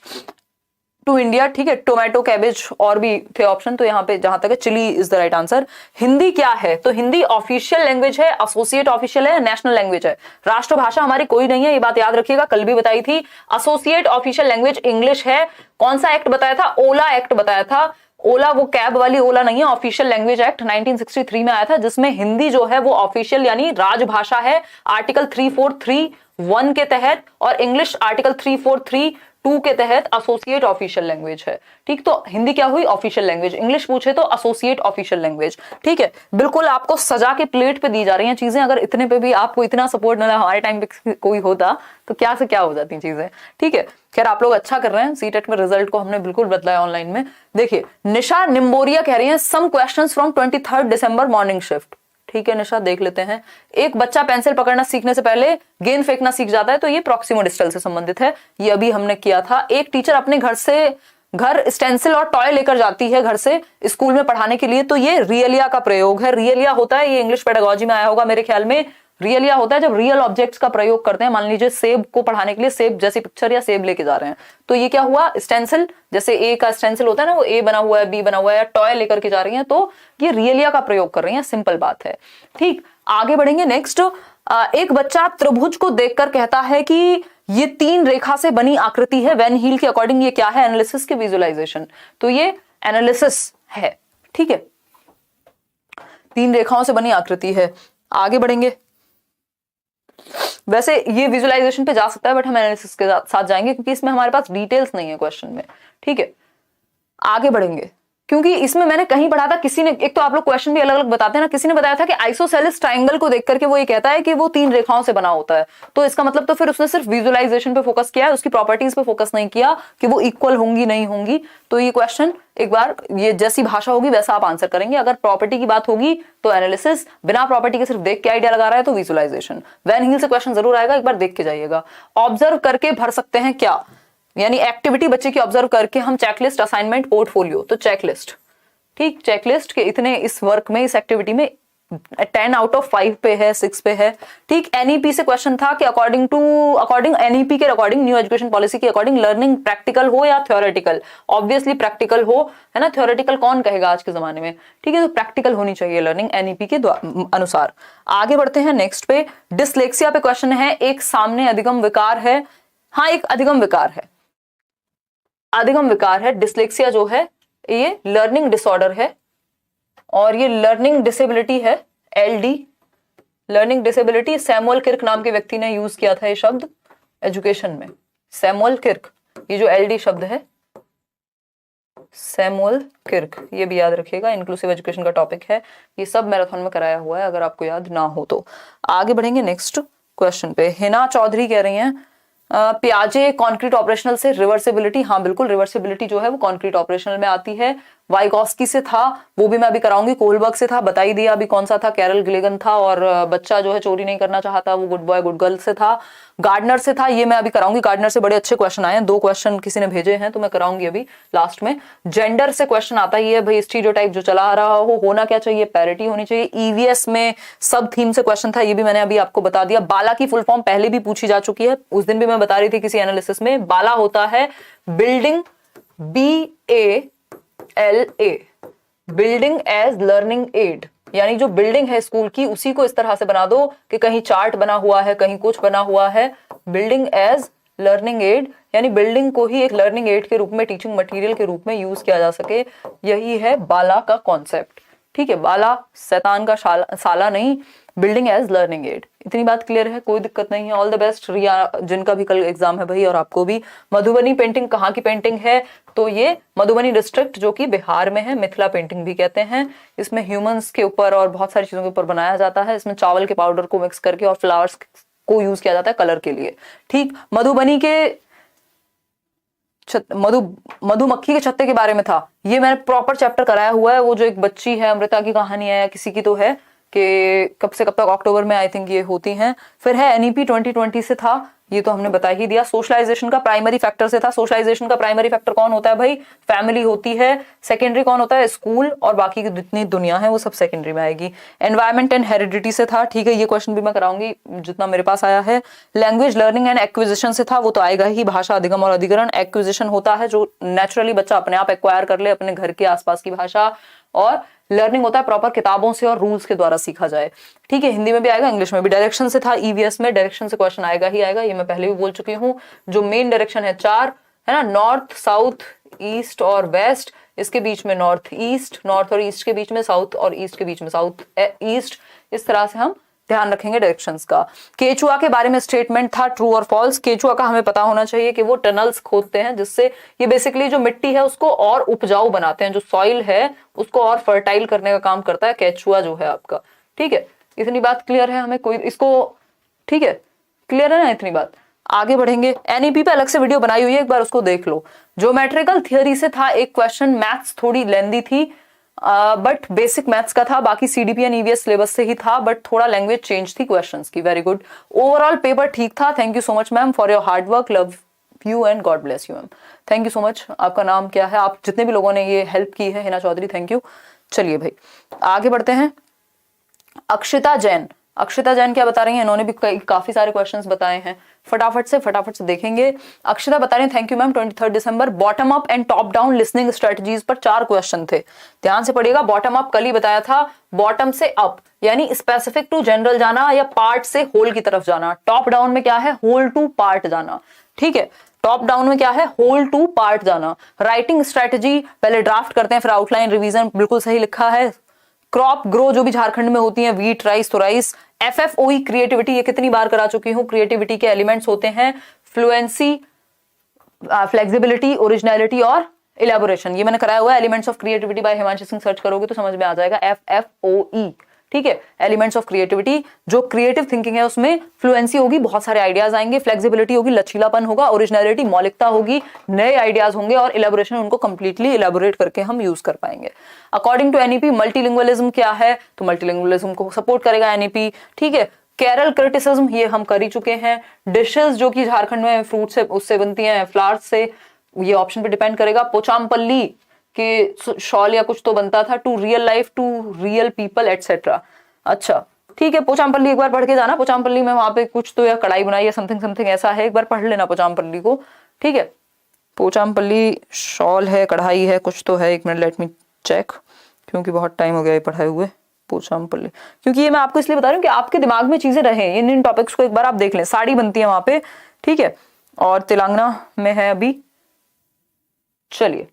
टू इंडिया। ठीक है, टोमेटो, कैबेज और भी थे ऑप्शन, तो यहाँ पे जहां तक है Chile is the right answer. Hindi क्या है, तो हिंदी ऑफिशियल लैंग्वेज है, एसोसिएट ऑफिशियल है, नेशनल लैंग्वेज है। राष्ट्रभाषा हमारी कोई नहीं है, ये बात याद रखिएगा, कल भी बताई थी। एसोसिएट ऑफिशियल लैंग्वेज इंग्लिश है। कौन सा एक्ट बताया था, ओला एक्ट बताया था। ओला वो कैब वाली ओला नहीं है, ऑफिशियल लैंग्वेज एक्ट 1963 में आया था, जिसमें हिंदी जो है वो ऑफिशियल यानी राजभाषा है आर्टिकल 3431 के तहत, और इंग्लिश आर्टिकल 3432 के तहत एसोसिएट ऑफिशियल लैंग्वेज है। ठीक, तो हिंदी क्या हुई, ऑफिशियल लैंग्वेज। इंग्लिश पूछे तो एसोसिएट ऑफिशियल लैंग्वेज। ठीक है, बिल्कुल आपको सजा के प्लेट पे दी जा रही हैं चीजें। अगर इतने पे भी आपको इतना सपोर्ट ना हमारे टाइम पे कोई होता तो क्या से क्या हो जाती चीजें। ठीक है, खैर आप लोग अच्छा कर रहे हैं। सीटेट में रिजल्ट को हमने बिल्कुल बदला है ऑनलाइन में। देखिए, निशा निम्बोरिया कह रही है some questions from 23 December morning shift. ठीक है निशा, देख लेते हैं। एक बच्चा पेंसिल पकड़ना सीखने से पहले गेंद फेंकना सीख जाता है, तो ये प्रॉक्सिमोडिस्टल से संबंधित है, ये अभी हमने किया था। एक टीचर अपने घर से घर स्टेंसिल और टॉय लेकर जाती है घर से स्कूल में पढ़ाने के लिए, तो ये रियलिया का प्रयोग है। रियलिया होता है, ये इंग्लिश पेडागोजी में आया होगा मेरे ख्याल में। रियलिया होता है जब रियल ऑब्जेक्ट्स का प्रयोग करते हैं। मान लीजिए सेब को पढ़ाने के लिए सेब जैसी पिक्चर या सेब लेके जा रहे हैं, तो ये क्या हुआ, स्टेंसिल, जैसे ए का स्टेंसिल होता है ना, वो ए बना हुआ है, बी बना हुआ है, या टॉय लेकर के जा रही हैं, तो ये रियलिया का प्रयोग कर रही हैं। सिंपल बात है। ठीक, आगे बढ़ेंगे। नेक्स्ट, एक बच्चा त्रिभुज को देखकर कहता है कि ये 3 रेखा से बनी आकृति है। वैन हील के अकॉर्डिंग ये क्या है, एनालिसिस के विजुअलाइजेशन, तो ये एनालिसिस है। ठीक है, 3 रेखाओं से बनी आकृति है। आगे बढ़ेंगे। वैसे ये विजुअलाइजेशन पे जा सकता है, बट हम एनालिसिस के साथ जाएंगे क्योंकि इसमें हमारे पास डिटेल्स नहीं है क्वेश्चन में। ठीक है, आगे बढ़ेंगे, क्योंकि इसमें मैंने कहीं पढ़ा था, किसी ने, एक तो आप लोग क्वेश्चन भी अलग अलग बताते हैं ना, किसी ने बताया था कि आइसोसेलेस ट्रायंगल को देख करके वो ये कहता है कि वो 3 रेखाओं से बना होता है। तो इसका मतलब तो फिर उसने सिर्फ विजुअलाइजेशन पे फोकस किया है, उसकी प्रॉपर्टीज पे फोकस नहीं किया कि वो इक्वल होंगी नहीं होंगी। तो ये क्वेश्चन एक बार, ये जैसी भाषा होगी वैसा आप आंसर करेंगे। अगर प्रॉपर्टी की बात होगी तो एनालिसिस, बिना प्रॉपर्टी के सिर्फ देख के आइडिया लगा रहा है तो विजुअलाइजेशन। वैन हील से क्वेश्चन जरूर आएगा, एक बार देख के जाइएगा। ऑब्जर्व करके भर सकते हैं क्या, यानी एक्टिविटी बच्चे की ऑब्जर्व करके हम चेकलिस्ट, असाइनमेंट, पोर्टफोलियो, तो चेकलिस्ट। ठीक, चेकलिस्ट के इतने इस वर्क में, इस एक्टिविटी में 10 आउट ऑफ 5 पे है, 6 पे है। ठीक, एनईपी से क्वेश्चन था कि अकॉर्डिंग एनईपी के अकॉर्डिंग, न्यू एजुकेशन पॉलिसी के अकॉर्डिंग, लर्निंग प्रैक्टिकल हो या थ्योरेटिकल, ऑब्वियसली प्रैक्टिकल हो, है ना, थ्योरेटिकल कौन कहेगा आज के जमाने में। ठीक है, तो प्रैक्टिकल होनी चाहिए लर्निंग एनईपी के अनुसार। आगे बढ़ते हैं नेक्स्ट पे। डिसलेक्सिया पे क्वेश्चन है, एक सामने अधिगम विकार है। हाँ, एक अधिगम विकार है, अधिगम विकार है। डिसलेक्सिया जो है ये लर्निंग डिसऑर्डर है और ये लर्निंग डिसेबिलिटी है, LD, learning disability. Samuel Kirk नाम के व्यक्ति ने यूज किया था ये शब्द एजुकेशन में, सैमुअल किर्क। ये जो एलडी शब्द है, सैमुअल किर्क, ये भी याद रखिएगा, इंक्लूसिव एजुकेशन का टॉपिक है। ये सब मैराथन में कराया हुआ है, अगर आपको याद ना हो तो। आगे बढ़ेंगे नेक्स्ट क्वेश्चन पे। हिना चौधरी कह रही हैं पियाजे कॉन्क्रीट ऑपरेशनल से रिवर्सिबिलिटी। हाँ बिल्कुल, रिवर्सिबिलिटी जो है वो कॉन्क्रीट ऑपरेशनल में आती है। वाइगॉस्की से था, वो भी मैं अभी कराऊंगी। कोलबर्ग से था, बता ही दिया अभी कौन सा था, कैरल गिलेगन था। और बच्चा जो है चोरी नहीं करना चाहता, वो गुड बॉय गुड गर्ल से था। गार्डनर से था, ये मैं अभी कराऊंगी। गार्डनर से बड़े अच्छे क्वेश्चन आए हैं, 2 क्वेश्चन किसी ने भेजे हैं तो मैं कराऊंगी अभी लास्ट में। जेंडर से क्वेश्चन आता ही है भाई, स्टीरियोटाइप जो चला आ रहा हो, होना क्या चाहिए, पैरिटी होनी चाहिए। ईवीएस में सब थीम से क्वेश्चन था, ये भी मैंने अभी आपको बता दिया। बाला की फुल फॉर्म पहले भी पूछी जा चुकी है, उस दिन भी मैं बता रही थी किसी एनालिसिस में। बाला होता है building, BALA, building as learning aid, यानी जो बिल्डिंग है स्कूल की उसी को इस तरह से बना दो कि कहीं चार्ट बना हुआ है, कहीं कुछ बना हुआ है। बिल्डिंग एज लर्निंग एड, यानी बिल्डिंग को ही एक लर्निंग एड के रूप में, टीचिंग मटेरियल के रूप में यूज किया जा सके। यही है बाला का कॉन्सेप्ट। ठीक है, बाला शैतान का साला नहीं, बिल्डिंग एज लर्निंग एड। इतनी बात क्लियर है, कोई दिक्कत नहीं है। ऑल द बेस्ट रिया, जिनका भी कल एग्जाम है भाई, और आपको भी। मधुबनी पेंटिंग कहाँ की पेंटिंग है, तो ये मधुबनी डिस्ट्रिक्ट जो कि बिहार में है, मिथिला पेंटिंग भी कहते हैं। इसमें ह्यूमंस के ऊपर और बहुत सारी चीजों के ऊपर बनाया जाता है। इसमें चावल के पाउडर को मिक्स करके और फ्लावर्स को यूज किया जाता है कलर के लिए। ठीक, मधुबनी के मधुमक्खी के छत्ते के बारे में था, ये मैंने प्रॉपर चैप्टर कराया हुआ है। वो जो एक बच्ची है, अमृता की कहानी है या किसी की तो है, कि कब से कब तक, अक्टूबर में आई थिंक ये होती हैं। फिर है एनईपी 2020 से था, ये तो हमने बता ही दिया। सोशलाइजेशन का प्राइमरी फैक्टर से था। सोशलाइजेशन का प्राइमरी फैक्टर कौन होता है भाई, फैमिली होती है। सेकेंडरी कौन होता है, स्कूल, और बाकी की जितनी दुनिया है वो सब सेकेंडरी में आएगी। एनवायरमेंट एंड हेरिडिटी से था। ठीक है, ये क्वेश्चन भी मैं कराऊंगी जितना मेरे पास आया है। लैंग्वेज लर्निंग एंड एक्विजिशन से था, वो तो आएगा ही, भाषा अधिगम और अधिग्रहण। एक्विजिशन होता है जो नेचुरली बच्चा अपने आप एक्वायर कर ले अपने घर के आसपास की भाषा, और लर्निंग होता है प्रॉपर किताबों से और रूल्स के द्वारा सीखा जाए। ठीक है, हिंदी में भी आएगा, इंग्लिश में भी। डायरेक्शन से था, ईवीएस में डायरेक्शन से क्वेश्चन आएगा ही आएगा, ये मैं पहले भी बोल चुकी हूँ। जो मेन डायरेक्शन है 4 है ना, नॉर्थ, साउथ, ईस्ट और वेस्ट। इसके बीच में नॉर्थ ईस्ट, नॉर्थ और ईस्ट के बीच में साउथ, और ईस्ट के बीच में साउथ ईस्ट। इस तरह से हम ध्यान रखेंगे डायरेक्शंस का। केचुआ के बारे में स्टेटमेंट था, ट्रू और फॉल्स। केचुआ का हमें पता होना चाहिए कि वो टनल्स खोदते हैं, जिससे ये बेसिकली जो मिट्टी है उसको और उपजाऊ बनाते हैं, जो सॉइल है उसको और फर्टाइल करने का काम करता है केचुआ जो है आपका। ठीक है, इतनी बात क्लियर है हमें, कोई इसको, ठीक है, क्लियर है ना इतनी बात। आगे बढ़ेंगे। एनईपी पे अलग से वीडियो बनाई हुई है, एक बार उसको देख लो। ज्योमेट्रिकल थियोरी से था एक क्वेश्चन, मैथ्स थोड़ी लेंदी थी, बट बेसिक मैथ्स का था। बाकी सीडीपी एंड ईवीएस सिलेबस से ही था, बट थोड़ा लैंग्वेज चेंज थी क्वेश्चंस की। वेरी गुड, ओवरऑल पेपर ठीक था। Thank you so much ma'am for your hard work, love you and God bless you ma'am. Thank you so much. आपका नाम क्या है? आप जितने भी लोगों ने ये हेल्प की है, हिना चौधरी, थैंक यू। चलिए भाई आगे बढ़ते हैं। अक्षिता जैन, अक्षिता जैन क्या बता रही हैं? इन्होंने भी काफी सारे क्वेश्चंस बताए हैं, फटाफट से देखेंगे। अक्षिता बता रही हैं thank you ma'am, 23 December bottom up and top down listening strategies पर 4 क्वेश्चन थे, ध्यान से पढ़िएगा। बॉटम अप कल ही बताया था, बॉटम से अप यानी स्पेसिफिक टू जनरल जाना या पार्ट से होल की तरफ जाना। टॉप डाउन में क्या है? होल टू पार्ट जाना, ठीक है। टॉप डाउन में क्या है? होल टू पार्ट जाना। राइटिंग स्ट्रेटजी पहले ड्राफ्ट करते हैं, फिर आउटलाइन, रिवीजन, बिल्कुल सही लिखा है। क्रॉप ग्रो जो भी झारखंड में होती है, वीट, राइस, तो राइस। FFOE क्रिएटिविटी, ये कितनी बार करा चुकी हूं। क्रिएटिविटी के एलिमेंट्स होते हैं फ्लुएंसी, फ्लेक्सिबिलिटी, ओरिजिनलिटी और इलेबोरेशन, ये मैंने कराया हुआ है। Elements of creativity by Himanshu Singh search करोगे तो समझ में आ जाएगा, FFOE, ठीक है। एलिमेंट्स ऑफ क्रिएटिविटी, जो क्रिएटिव थिंकिंग है उसमें फ्लुएंसी होगी, बहुत सारे आइडियाज आएंगे। फ्लेक्सिबिलिटी होगी, लचीलापन होगा। ओरिजिनलिटी, मौलिकता होगी, नए आइडियाज होंगे। और इलेबोरेशन, उनको कंप्लीटली इलेबोरेट करके हम यूज कर पाएंगे। अकॉर्डिंग टू NEP मल्टीलिंगुअलिज्म क्या है? तो मल्टीलिंगुअलिज्म को सपोर्ट करेगा NEP, ठीक है। केरल क्रिटिसिज्म, ये हम कर ही चुके हैं। डिशेस जो कि झारखंड में फ्रूट से उससे बनती हैं, फ्लावर्स से, ये ऑप्शन पे डिपेंड करेगा। पोचामपल्ली के शॉल या कुछ तो बनता था, to real life, to real people etcetera. अच्छा ठीक है, पोचामपल्ली एक बार पढ़ के जाना। पोचामपल्ली में वहां पे कुछ तो या कढ़ाई बुनाई या समथिंग ऐसा है, एक बार पढ़ लेना पोचामपल्ली को, ठीक है। पोचामपल्ली शॉल है, कढ़ाई है, कुछ तो है, एक मिनट लेट मी चेक, क्योंकि बहुत टाइम हो गया ये पढ़ाए हुए। पोचामपल्ली, क्योंकि ये मैं आपको इसलिए बता रही हूँ कि आपके दिमाग में चीजें रहें, इन टॉपिक्स को एक बार आप देख लें। साड़ी बनती है वहां पे, ठीक है, और तेलंगाना में है अभी। चलिए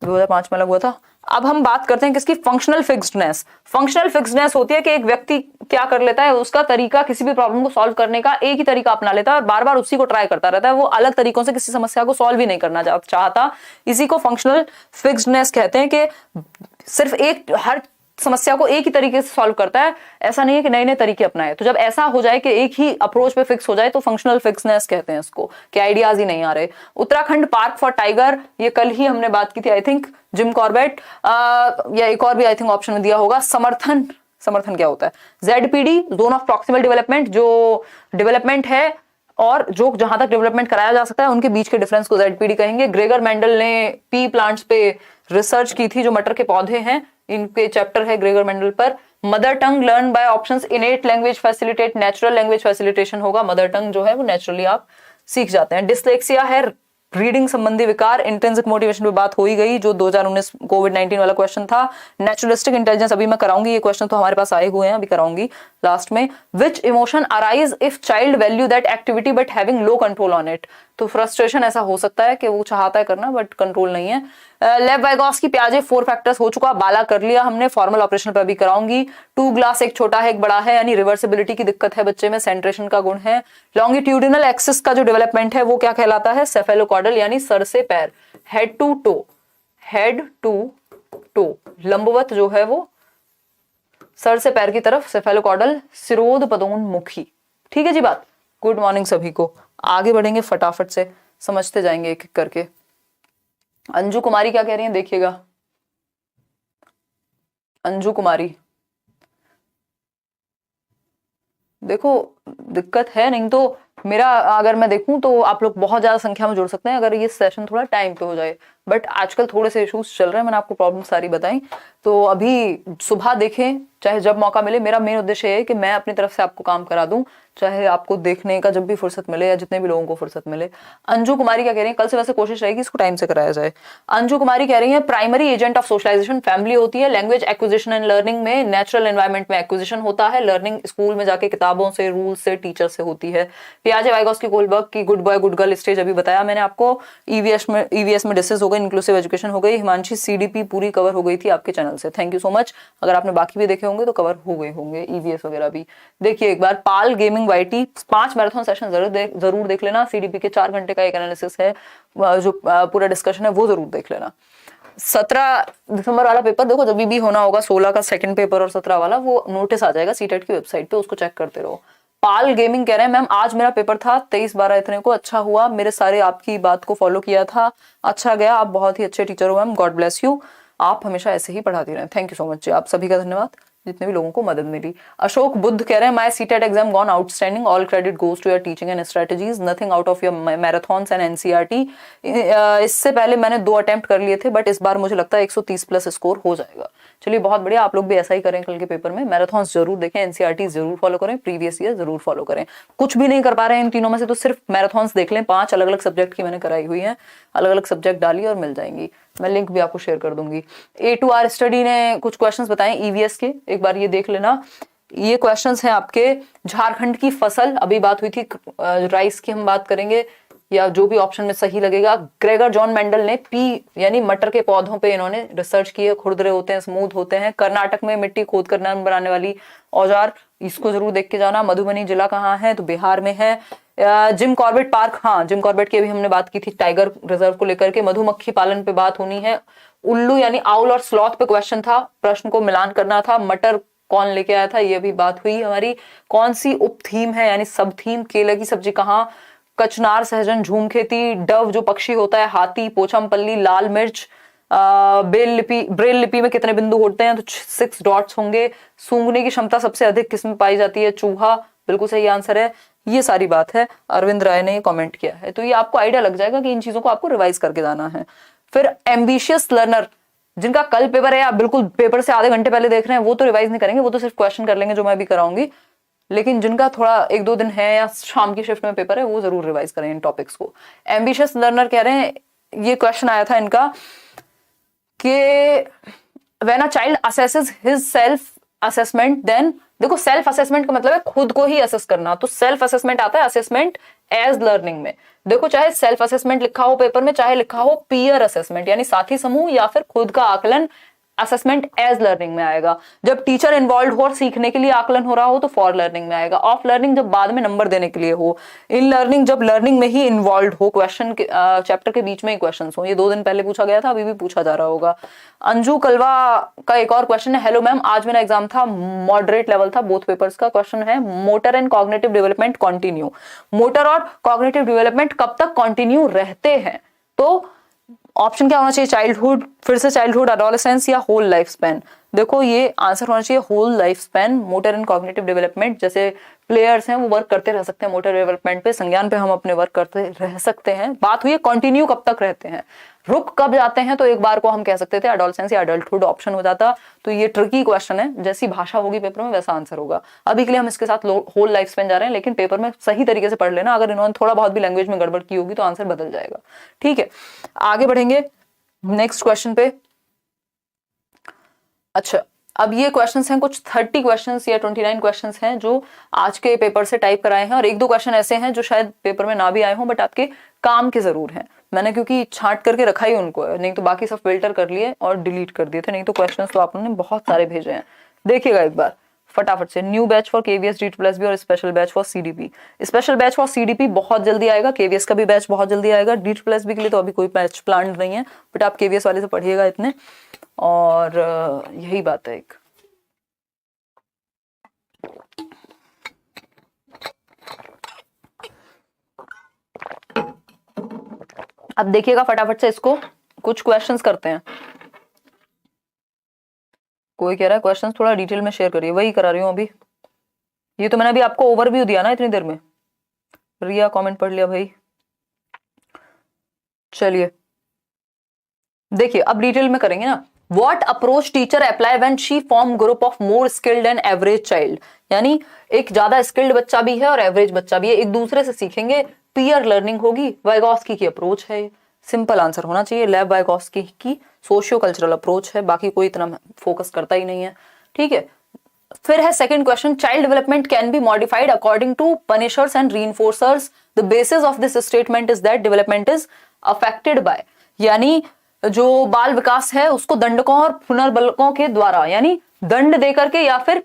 2005 में लगा हुआ था। अब हम बात करते हैं किसकी? फंक्शनल फिक्स्डनेस। फंक्शनल फिक्स्डनेस होती है कि एक व्यक्ति क्या कर लेता है, उसका तरीका किसी भी प्रॉब्लम को सॉल्व करने का एक ही तरीका अपना लेता है और बार बार उसी को ट्राई करता रहता है, वो अलग तरीकों से किसी समस्या को सॉल्व ही नहीं करना चाहता। इसी को फंक्शनल फिक्स्डनेस कहते हैं, कि सिर्फ एक हर समस्या को एक ही तरीके से सॉल्व करता है, ऐसा नहीं है कि नए नए तरीके अपनाए। तो जब ऐसा हो जाए कि एक ही अप्रोच पे फिक्स हो जाए तो फंक्शनल फिक्सनेस कहते हैं इसको, कि आइडियाज ही नहीं आ रहे। उत्तराखंड पार्क फॉर टाइगर, ये कल ही हमने बात की थी आई थिंक, जिम कॉर्बेट, या एक और भी आई थिंक ऑप्शन में दिया होगा। समर्थन क्या होता है? ZPD, zone of proximal development, जो डेवलपमेंट है और जो जहां तक डेवलपमेंट कराया जा सकता है उनके बीच के डिफरेंस को ZPD कहेंगे। ग्रेगर मेंडल ने पी प्लांट्स पे रिसर्च की थी, जो मटर के पौधे हैं, इनके चैप्टर है ग्रेगर मेंडल पर। Mother tongue learn by options, इनेट language facilitate, natural language facilitation होगा। मदर टंग जो है वो नेचुरली आप सीख जाते हैं। डिसलेक्सिया है रीडिंग संबंधी विकार। इंट्रिंसिक मोटिवेशन पे बात हो ही गई, जो 2019 कोविड-19 वाला क्वेश्चन था। नेचुरलिस्टिक इंटेलिजेंस अभी मैं कराऊंगी, ये क्वेश्चन तो हमारे पास आए हुए हैं, अभी कराऊंगी लास्ट में। Which emotion arise if child value that activity but having low control on it. तो फ्रस्ट्रेशन ऐसा हो सकता है कि वो चाहता है करना बट कंट्रोल नहीं है। लेव वाइगॉस्की प्याजे 4 फैक्टर्स हो चुका, बाला कर लिया हमने। फॉर्मल ऑपरेशन पर भी कराऊंगी। 2 ग्लास, एक छोटा है एक बड़ा है, यानी रिवर्सिबिलिटी की दिक्कत है बच्चे में, सेंट्रेशन का गुण है। लॉन्गिट्यूडिनल एक्सिस का जो डेवलपमेंट है वो क्या कहलाता है? सेफेलोकॉर्डल, यानी सर से पैर, हेड टू टो, लंबवत जो है वो सर से पैर की तरफ, सेफेलोकॉर्डल, सिरोध पदोन्मुखी। ठीक है जी बात। गुड मॉर्निंग सभी को। आगे बढ़ेंगे फटाफट से, समझते जाएंगे एक एक करके। अंजू कुमारी क्या कह रही हैं देखिएगा। अंजू कुमारी, देखो दिक्कत है नहीं तो मेरा, अगर मैं देखूं तो आप लोग बहुत ज्यादा संख्या में जुड़ सकते हैं अगर ये सेशन थोड़ा टाइम पे हो जाए, बट आजकल थोड़े से इश्यूज चल रहे हैं, मैंने आपको प्रॉब्लम सारी बताई। तो अभी सुबह देखें, चाहे जब मौका मिले। मेरा मेन उद्देश्य है कि मैं अपनी तरफ से आपको काम करा दूं, चाहे आपको देखने का जब भी फुर्सत मिले या जितने भी लोगों को फुर्सत मिले। अंजू कुमारी क्या कह रही है? कल से वैसे कोशिश रहेगी इसको टाइम से कराया जाए। अंजू कुमारी कह रही है primary agent of socialization family होती है। लैंग्वेज एक्विजिशन एंड लर्निंग में नेचुरल एनवायरनमेंट में एक्विजिशन होता है। लर्निंग स्कूल में जाके किताबों से, रूल से, टीचर से होती है। पियाजे वाइगॉस्की कोलबर्ग की good boy good girl stage अभी बताया मैंने आपको। ईवीएस में डिस्कस हो गई, इंक्लूसिव एजुकेशन हो गई। हिमांशी CDP पूरी कवर हो गई थी आपके चैनल से, थैंक यू सो मच। अगर आपने बाकी भी देखे होंगे तो कवर हो गए होंगे, EVS वगैरह भी देखिए एक बार। पाल गेमिंग YT 5 मैराथन सेशन जरूर देख लेना। CDP के 4 घंटे का एक एनालिसिस है, जो पूरा डिस्कशन है वो जरूर देख लेना। 17 दिसंबर वाला पेपर देखो जब भी होना होगा, 16 का सेकंड पेपर और 17 वाला, वो नोटिस आ जाएगा सीटेट की वेबसाइट पे, उसको चेक करते रहो। पाल गेमिंग कह रहे हैं मैम आज मेरा पेपर था 23/12 इतने को, अच्छा हुआ, मेरे सारे आपकी बात को फॉलो किया था, अच्छा गया, आप बहुत ही अच्छे टीचर हो मैम, गॉड ब्लेस यू, आप हमेशा ऐसे ही पढ़ाती रहें। थैंक यू सो मच जी, आप सभी का धन्यवाद। जितने भी लोगों को मदद मिली। अशोक बुद्ध कह रहे हैं my CTET exam gone outstanding, all credit goes to your teaching and strategies, nothing out of your marathons and NCERT. इससे पहले मैंने 2 अटेम्प्ट कर लिए थे, बट इस बार मुझे लगता है 130 प्लस स्कोर हो जाएगा। चलिए बहुत बढ़िया, आप लोग भी ऐसा ही करें कल के पेपर में, मैराथन्स जरूर देखें, एनसीईआरटी जरूर फॉलो करें, प्रीवियस ईयर जरूर फॉलो करें। कुछ भी नहीं कर पा रहे हैं इन तीनों में से तो सिर्फ मैराथन्स देख लें, 5 अलग अलग सब्जेक्ट की मैंने कराई हुई है, अलग अलग सब्जेक्ट डाली और मिल जाएंगी। मैं लिंक भी आपको शेयर कर दूंगी। A2R स्टडी ने कुछ क्वेश्चंस बताए ईवीएस के, एक बार ये देख लेना। ये क्वेश्चंस हैं आपके झारखंड की फसल, अभी बात हुई थी राइस की, हम बात करेंगे या जो भी ऑप्शन में सही लगेगा। ग्रेगर जॉन मेंडल ने पी यानी मटर के पौधों पे इन्होंने रिसर्च की है, खुरदरे होते हैं, स्मूथ होते हैं। कर्नाटक में मिट्टी खोद कर नरम बनाने वाली औजार, इसको जरूर देख के जाना। मधुबनी जिला कहाँ है, तो बिहार में है। जिम कॉर्बेट पार्क, हाँ जिम कॉर्बेट की भी हमने बात की थी टाइगर रिजर्व को लेकर के। मधुमक्खी पालन पे बात होनी है। उल्लू यानी आउल और स्लॉथ पे क्वेश्चन था, प्रश्न को मिलान करना था। मटर कौन लेके आया था, ये भी बात हुई हमारी। कौन सी उप थीम है यानी सब थीम, केले की सब्जी कहाँ, कचनार, सहजन, झूम खेती, डव जो पक्षी होता है, हाथी, पोचमपल्ली, लाल मिर्च, ब्रेल लिपि में कितने बिंदु होते हैं, तो 6 डॉट्स होंगे। सूंघने की क्षमता सबसे अधिक किसमें पाई जाती है, चूहा, बिल्कुल सही आंसर है। ये सारी बात है, अरविंद राय ने कमेंट किया है, तो ये आपको आइडिया लग जाएगा कि इन चीजों को आपको रिवाइज करके जाना है। फिर एम्बिशियस लर्नर जिनका कल पेपर है, आप बिल्कुल पेपर से आधे घंटे पहले देख रहे हैं, वो तो रिवाइज नहीं करेंगे, वो तो सिर्फ क्वेश्चन कर लेंगे जो मैं भी कराऊंगी। लेकिन जिनका थोड़ा 1-2 दिन है या शाम की शिफ्ट में पेपर है, वो जरूर रिवाइज करें इन टॉपिक्स को। एम्बिशियस लर्नर कह रहे हैं, ये क्वेश्चन आया था इनका कि when a child assesses his self assessment then, देखो सेल्फ असेसमेंट का मतलब है खुद को ही असेस करना, तो सेल्फ असेसमेंट आता है असेसमेंट एज लर्निंग में। देखो चाहे सेल्फ असेसमेंट लिखा हो पेपर में, चाहे लिखा हो पीयर असेसमेंट यानी साथी समूह, या फिर खुद का आकलन, असेसमेंट एज लर्निंग में आएगा। जब टीचर इन्वॉल्व हो और सीखने के लिए आकलन हो रहा हो तो फॉर लर्निंग में आएगा। ऑफ लर्निंग जब बाद में नंबर देने के लिए हो। इन लर्निंग जब लर्निंग में ही इन्वॉल्व हो, क्वेश्चन चैप्टर के बीच में ही क्वेश्चन हो। ये 2 दिन पहले पूछा गया था, अभी भी पूछा जा रहा होगा। अंजू कलवा का एक और क्वेश्चन है, हेलो मैम आज मेरा एग्जाम था, मॉडरेट लेवल था, बोथ पेपर्स का। क्वेश्चन है motor and cognitive development continue, motor और कॉग्निटिव डेवलपमेंट कब तक कंटिन्यू रहते हैं, तो ऑप्शन क्या होना चाहिए, चाइल्डहुड, फिर से चाइल्डहुड, एडोलेसेंस या होल लाइफ स्पैन। देखो ये आंसर होना चाहिए whole life span. Motor and cognitive development, जैसे प्लेयर्स हैं वो वर्क करते रह सकते हैं मोटर डेवलपमेंट पे, संज्ञान पे हम अपने वर्क करते रह सकते हैं। बात हुई है कंटिन्यू कब तक रहते हैं, रुक कब जाते हैं, तो एक बार को हम कह सकते थे एडोलेसेंस या एडल्टहुड ऑप्शन हो जाता। तो ये ट्रिकी क्वेश्चन है, जैसी भाषा होगी पेपर में वैसा आंसर होगा। अभी के लिए हम इसके साथ होल लाइफ स्पैन जा रहे हैं, लेकिन पेपर में सही तरीके से पढ़ लेना, अगर इन्होंने थोड़ा बहुत भी लैंग्वेज में गड़बड़ की होगी तो आंसर बदल जाएगा। ठीक है, आगे बढ़ेंगे नेक्स्ट क्वेश्चन पे। अच्छा, अब ये क्वेश्चंस हैं कुछ 30 क्वेश्चंस या 29 क्वेश्चंस हैं जो आज के पेपर से टाइप कराए हैं, और 1-2 क्वेश्चन ऐसे हैं जो शायद पेपर में ना भी आए हों बट आपके काम के जरूर हैं। मैंने क्योंकि छांट करके रखा ही उनको, नहीं तो बाकी सब फिल्टर कर लिए और डिलीट कर दिए थे, नहीं तो क्वेश्चंस तो आपने बहुत सारे भेजे हैं। देखिएगा एक बार फटाफट से, new batch for KVS DSSB और special batch for CDP। Special batch for CDP बहुत जल्दी आएगा, केवीएस का भी बैच बहुत जल्दी आएगा। DSSB के लिए तो अभी कोई बैच प्लान नहीं है, बट आप केवीएस वाले से पढ़िएगा इतने, और यही बात है एक। अब देखिएगा फटाफट से इसको, कुछ क्वेश्चंस करते हैं। कोई कह रहा है क्वेश्चंस थोड़ा डिटेल में शेयर करिए, वही करा रही हूँ अभी। ये तो मैंने अभी आपको ओवरव्यू दिया ना इतनी देर में। रिया कमेंट पढ़ लिया भाई। चलिए देखिए अब डिटेल में करेंगे ना। What approach teacher apply when she form group of more skilled and average child, यानी एक ज्यादा स्किल्ड बच्चा भी है और एवरेज बच्चा भी है, एक दूसरे से सीखेंगे, पीयर लर्निंग होगी। वाइगॉस्की की अप्रोच है, सिंपल आंसर होना चाहिए। लेव वाइगॉस्की की सोशियो कल्चरल अप्रोच है, बाकी कोई इतना फोकस करता ही नहीं है। ठीक है, फिर है second question, child development can be modified according to punishers and reinforcers, the basis of this statement is that development is affected by, यानी जो बाल विकास है उसको दंडकों और पुनर्बलकों के द्वारा, यानी दंड देकर के या फिर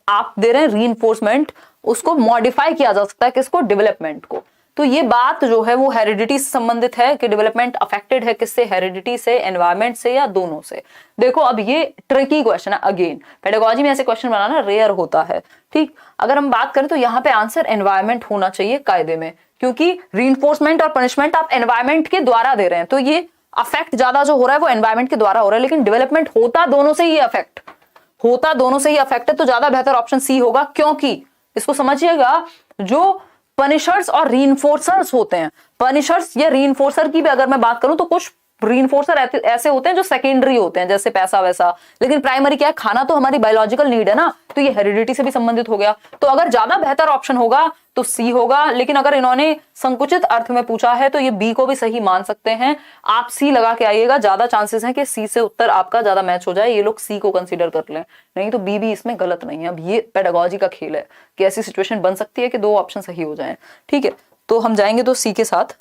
आप दे रहे हैं रीइंफोर्समेंट, उसको मॉडिफाई किया जा सकता है, किसको, डेवलपमेंट को। तो ये बात जो है वो हेरिडिटी से संबंधित है कि डेवलपमेंट अफेक्टेड है किससे, हेरिडिटी से, एनवायरमेंट से, या दोनों से। देखो अब ये ट्रिकी क्वेश्चन है, अगेन पेडागोजी में ऐसे क्वेश्चन बनाना रेयर होता है। ठीक, अगर हम बात करें तो यहाँ पे आंसर एनवायरमेंट होना चाहिए कायदे में, क्योंकि रीइंफोर्समेंट और पनिशमेंट आप एनवायरमेंट के द्वारा दे रहे हैं, तो ये अफेक्ट ज्यादा जो हो रहा है वो एनवायरमेंट के द्वारा हो रहा है, लेकिन डेवलपमेंट होता दोनों से ही अफेक्ट, होता दोनों से ही अफेक्ट है तो ज्यादा बेहतर ऑप्शन सी होगा, क्योंकि इसको समझिएगा, जो पनिशर्स और रीइंफोर्सर्स होते हैं, पनिशर्स या रीइंफोर्सर की भी अगर मैं बात करूं तो कुछ रीइंफोर्सर ऐसे होते हैं जो सेकेंडरी होते हैं, जैसे पैसा वैसा, लेकिन प्राइमरी क्या है, खाना तो हमारी बायोलॉजिकल नीड है ना, तो ये हेरिडिटी से भी संबंधित हो गया। तो अगर ज्यादा बेहतर ऑप्शन होगा तो सी होगा, लेकिन अगर इन्होंने संकुचित अर्थ में पूछा है तो ये बी को भी सही मान सकते हैं। आप सी लगा के आइएगा, ज्यादा चांसेस हैं कि सी से उत्तर आपका ज्यादा मैच हो जाए, ये लोग सी को कंसीडर कर लें, नहीं तो बी भी इसमें गलत नहीं है। अब ये पेडागोजी का खेल है कि ऐसी सिचुएशन बन सकती है कि दो ऑप्शन सही हो जाएं, ठीक है, तो हम जाएंगे तो सी के साथ,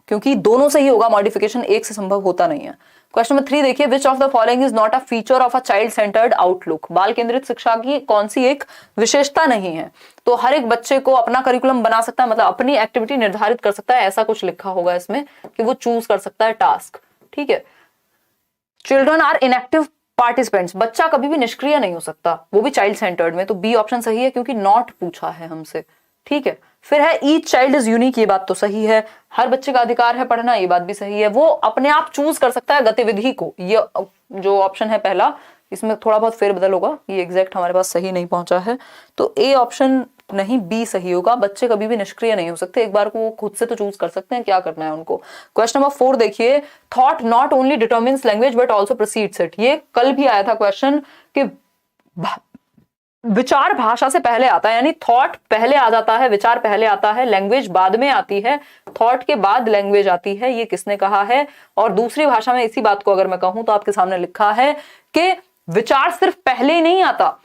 क्योंकि दोनों से ही होगा, मॉडिफिकेशन एक से संभव होता नहीं है। क्वेश्चन नंबर 3 देखिए, विच of the following is not a feature of a child centred outlook. बाल केंद्रित शिक्षा की कौन सी एक विशेषता नहीं है? तो हर एक बच्चे को अपना करिकुलम बना सकता है, मतलब अपनी एक्टिविटी निर्धारित कर सकता है, ऐसा कुछ लिखा होगा इसमें कि वो चूज कर सकता है टास्क, ठीक है। चिल्ड्रन आर इनएक्टिव पार्टिसिपेंट्स, बच्चा कभी भी निष्क्रिय नहीं हो सकता, वो भी चाइल्ड सेंटर्ड में, तो बी ऑप्शन सही है क्योंकि नॉट पूछा है हमसे, ठीक है। फिर है ईच चाइल्ड इज यूनिक, ये बात तो सही है, हर बच्चे का अधिकार है पढ़ना, ये बात भी सही है, वो अपने आप चूज कर सकता है गतिविधि को, ये जो ऑप्शन है पहला, इसमें थोड़ा बहुत फेरबदल होगा, ये एग्जैक्ट हमारे पास सही नहीं पहुंचा है, तो ए ऑप्शन नहीं, बी सही होगा। बच्चे कभी भी निष्क्रिय नहीं हो सकते, एक बार को वो खुद से तो चूज कर सकते हैं क्या करना है उनको। क्वेश्चन नंबर 4 देखिए, thought not only determines language but also proceeds it, ये कल भी आया था क्वेश्चन कि विचार भाषा से पहले आता है, यानी थॉट पहले आ जाता है, विचार पहले आता है, लैंग्वेज बाद में आती है, थॉट के बाद लैंग्वेज आती है, ये किसने कहा है? और दूसरी भाषा में इसी बात को अगर मैं कहूं तो आपके सामने लिखा है कि विचार सिर्फ पहले ही नहीं आता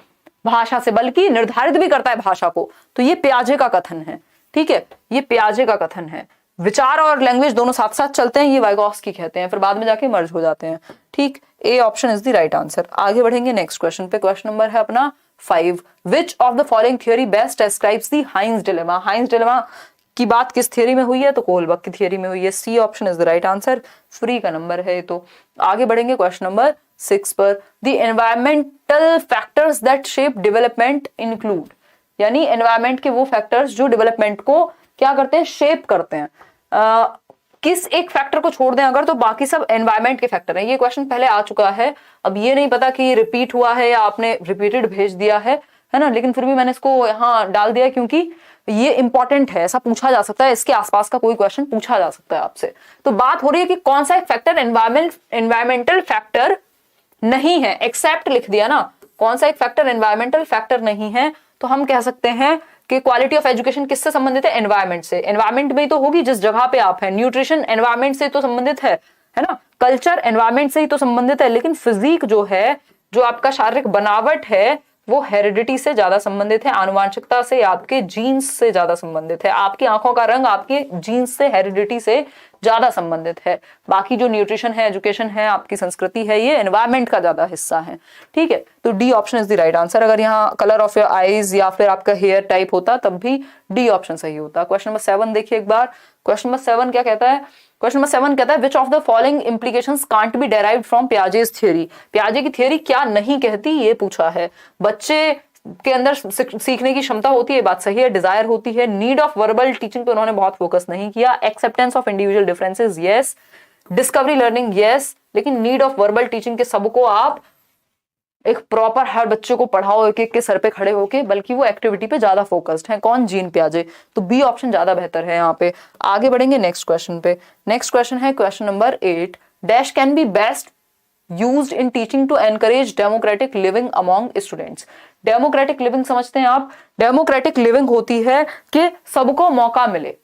भाषा से, बल्कि निर्धारित भी करता है भाषा को, तो ये पियाजे का कथन है, ठीक है, ये पियाजे का कथन है। विचार और लैंग्वेज दोनों साथ साथ चलते हैं, ये वाइगोस्की कहते हैं, फिर बाद में जाके मर्ज हो जाते हैं, ठीक। A option is the right answer. आगे बढ़ेंगे नेक्स्ट क्वेश्चन पे। क्वेश्चन नंबर है अपना 5, which of the following theory best describes the Heinz dilemma. Heinz dilemma की बात किस थियोरी में हुई है? तो कोहलबर्ग की थियोरी में हुई है, C option is the right answer, free का नंबर है। तो आगे बढ़ेंगे क्वेश्चन नंबर 6 पर। The environmental factors that shape development include, यानी एनवायरमेंट के वो फैक्टर्स जो डेवलपमेंट को क्या करते हैं, शेप करते हैं। किस एक फैक्टर को छोड़ दें अगर, तो बाकी सब एनवायरमेंट के फैक्टर हैं। ये क्वेश्चन पहले आ चुका है, अब ये नहीं पता कि रिपीट हुआ है या आपने रिपीटेड भेज दिया है ना, लेकिन फिर भी मैंने इसको यहाँ डाल दिया क्योंकि ये इंपॉर्टेंट है, ऐसा पूछा जा सकता है, इसके आसपास का कोई क्वेश्चन पूछा जा सकता है आपसे। तो बात हो रही है कि कौन सा एक फैक्टर एनवायरमेंटल फैक्टर नहीं है, एक्सेप्ट लिख दिया ना, कौन सा एक फैक्टर एनवायरमेंटल फैक्टर नहीं है, तो हम कह सकते हैं कि क्वालिटी ऑफ एजुकेशन किससे संबंधित है? एनवायरमेंट से। एनवायरमेंट में ही तो होगी जिस जगह पे आप हैं, न्यूट्रिशन एनवायरमेंट से तो संबंधित है ना, कल्चर एनवायरमेंट से ही तो संबंधित है, लेकिन फिजिक जो है, जो आपका शारीरिक बनावट है, वो हेरिडिटी से ज्यादा संबंधित है, आनुवांशिकता से, आपके जीन्स से ज्यादा संबंधित है। आपकी आंखों का रंग आपके जीन्स से, हेरिडिटी से ज्यादा संबंधित है। बाकी जो न्यूट्रिशन है, एजुकेशन है, आपकी संस्कृति है, ये एनवायरमेंट का ज्यादा हिस्सा है, ठीक है। तो D option is the right answer. अगर यहाँ कलर ऑफ योर आईज या फिर आपका हेयर टाइप होता तब भी डी ऑप्शन सही होता। क्वेश्चन नंबर 7 देखिए एक बार। क्वेश्चन नंबर 7 क्या कहता है? क्वेश्चन नंबर 7 कहता है, which of the following implications can't be derived from Piaget's theory. पियाजे की थ्योरी क्या नहीं कहती, ये पूछा है। बच्चे के अंदर सीखने की क्षमता होती है, बात सही है, डिजायर होती है। नीड ऑफ वर्बल टीचिंग पे उन्होंने बहुत फोकस नहीं किया। Acceptance of individual differences, yes. Discovery learning, yes, लेकिन नीड ऑफ वर्बल टीचिंग के सबको आप एक प्रॉपर हर बच्चे को पढ़ाओ एक एक के सर पे खड़े होके, बल्कि वो एक्टिविटी पे ज्यादा फोकस्ड है। कौन? जीन पियाजे। तो बी ऑप्शन ज्यादा बेहतर है यहाँ पे। आगे बढ़ेंगे नेक्स्ट क्वेश्चन पे। नेक्स्ट क्वेश्चन है question number 8, dash can be best used in teaching to encourage democratic living among students. Democratic living समझते हैं आप? डेमोक्रेटिक लिविंग होती है कि सबको मौका मिले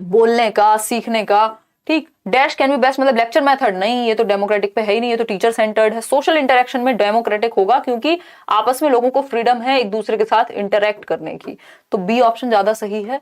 बोलने का, सीखने का, ठीक। डैश कैन बी बेस्ट मतलब लेक्चर मेथड नहीं, ये तो डेमोक्रेटिक पे है ही नहीं, ये तो टीचर सेंटर्ड है। सोशल इंटरेक्शन में डेमोक्रेटिक होगा क्योंकि आपस में लोगों को फ्रीडम है एक दूसरे के साथ इंटरेक्ट करने की, तो बी ऑप्शन ज्यादा सही है,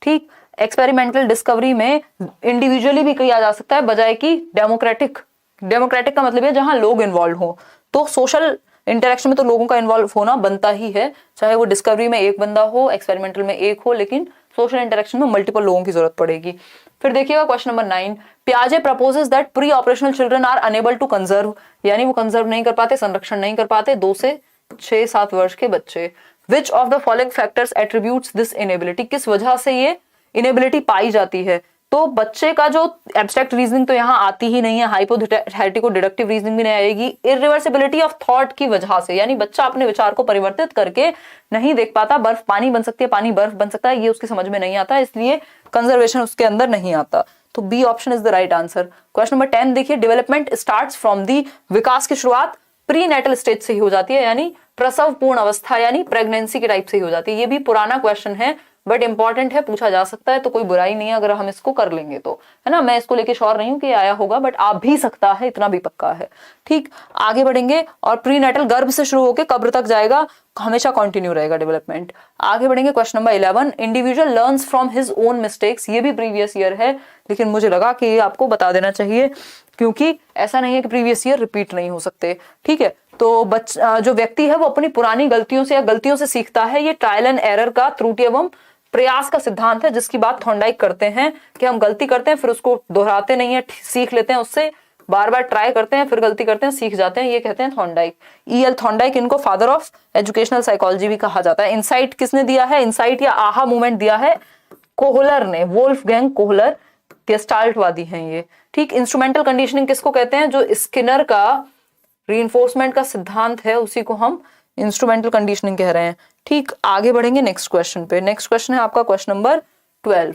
ठीक। एक्सपेरिमेंटल डिस्कवरी में इंडिविजुअली भी किया जा सकता है बजाय कि डेमोक्रेटिक। डेमोक्रेटिक का मतलब है जहां लोग इन्वॉल्व हो, तो सोशल इंटरेक्शन में तो लोगों का इन्वॉल्व होना बनता ही है, चाहे वो डिस्कवरी में एक बंदा हो, एक्सपेरिमेंटल में एक हो, लेकिन सोशल इंटरेक्शन में मल्टीपल लोगों की जरूरत पड़ेगी। फिर देखिएगा क्वेश्चन नंबर 9, पियाजे proposes that pre operational children are unable to conserve, यानी वो कंजर्व नहीं कर पाते, संरक्षण नहीं कर पाते 2 से 6-7 वर्ष के बच्चे। विच of the following factors attributes this inability, किस वजह से ये इनेबिलिटी पाई जाती है? तो बच्चे का जो एब्स्ट्रैक्ट रीजनिंग तो यहाँ आती ही नहीं है, हाइपोथेटिको डिडक्टिव रीजनिंग भी नहीं आएगी, इरिवर्सिबिलिटी ऑफ थॉट की वजह से, यानी बच्चा अपने विचार को परिवर्तित करके नहीं देख पाता, बर्फ पानी बन सकती है, पानी बर्फ बन सकता है, ये उसकी समझ में नहीं आता, इसलिए कंजर्वेशन उसके अंदर नहीं आता। तो B option is the right answer. Question number 10 देखिए, डेवलपमेंट स्टार्ट्स फ्रॉम दी, विकास की शुरुआत प्री नेटल स्टेज से ही हो जाती है, यानी प्रसव पूर्ण अवस्था यानी प्रेगनेंसी के टाइप से ही हो जाती है। ये भी पुराना क्वेश्चन है बट इंपॉर्टेंट है, पूछा जा सकता है, तो कोई बुराई नहीं है अगर हम इसको कर लेंगे तो, है ना। मैं इसको लेके श्योर नहीं हूं कि आया होगा बट आ भी सकता है, इतना भी पक्का है। ठीक, आगे बढ़ेंगे, और प्री नेटल गर्भ से शुरू होकर कब्र तक जाएगा, हमेशा कंटिन्यू रहेगा डेवलपमेंट। आगे बढ़ेंगे, question number 11, individual learns from his own mistakes. ये भी प्रीवियस ईयर है, लेकिन मुझे लगा कि ये आपको बता देना चाहिए, क्योंकि ऐसा नहीं है कि प्रीवियस ईयर रिपीट नहीं हो सकते। ठीक है, तो जो व्यक्ति है वो अपनी पुरानी गलतियों से या गलतियों से सीखता है। ये ट्रायल एंड एरर का, त्रुटि एवं प्रयास का सिद्धांत है, जिसकी बात थॉर्नडाइक करते हैं कि हम गलती करते हैं फिर उसको दोहराते नहीं है, सीख लेते हैं उससे, बार बार ट्राई करते हैं फिर गलती करते हैं, सीख जाते हैं, ये कहते हैं थॉर्नडाइक। E.L. थॉर्नडाइक, इनको फादर ऑफ एजुकेशनल साइकोलॉजी भी कहा जाता है। इनसाइट किसने दिया है, इनसाइट या आहा मूवमेंट दिया है कोहलर ने, वोल्फगैंग कोहलर, गेस्टाल्टवादी हैं ये। ठीक, इंस्ट्रूमेंटल कंडीशनिंग किसको कहते हैं, जो स्किनर का रीइंफोर्समेंट का सिद्धांत है उसी को हम इंस्ट्रूमेंटल कंडीशनिंग कह रहे हैं। ठीक, आगे बढ़ेंगे नेक्स्ट क्वेश्चन पे। नेक्स्ट क्वेश्चन है आपका क्वेश्चन नंबर 12।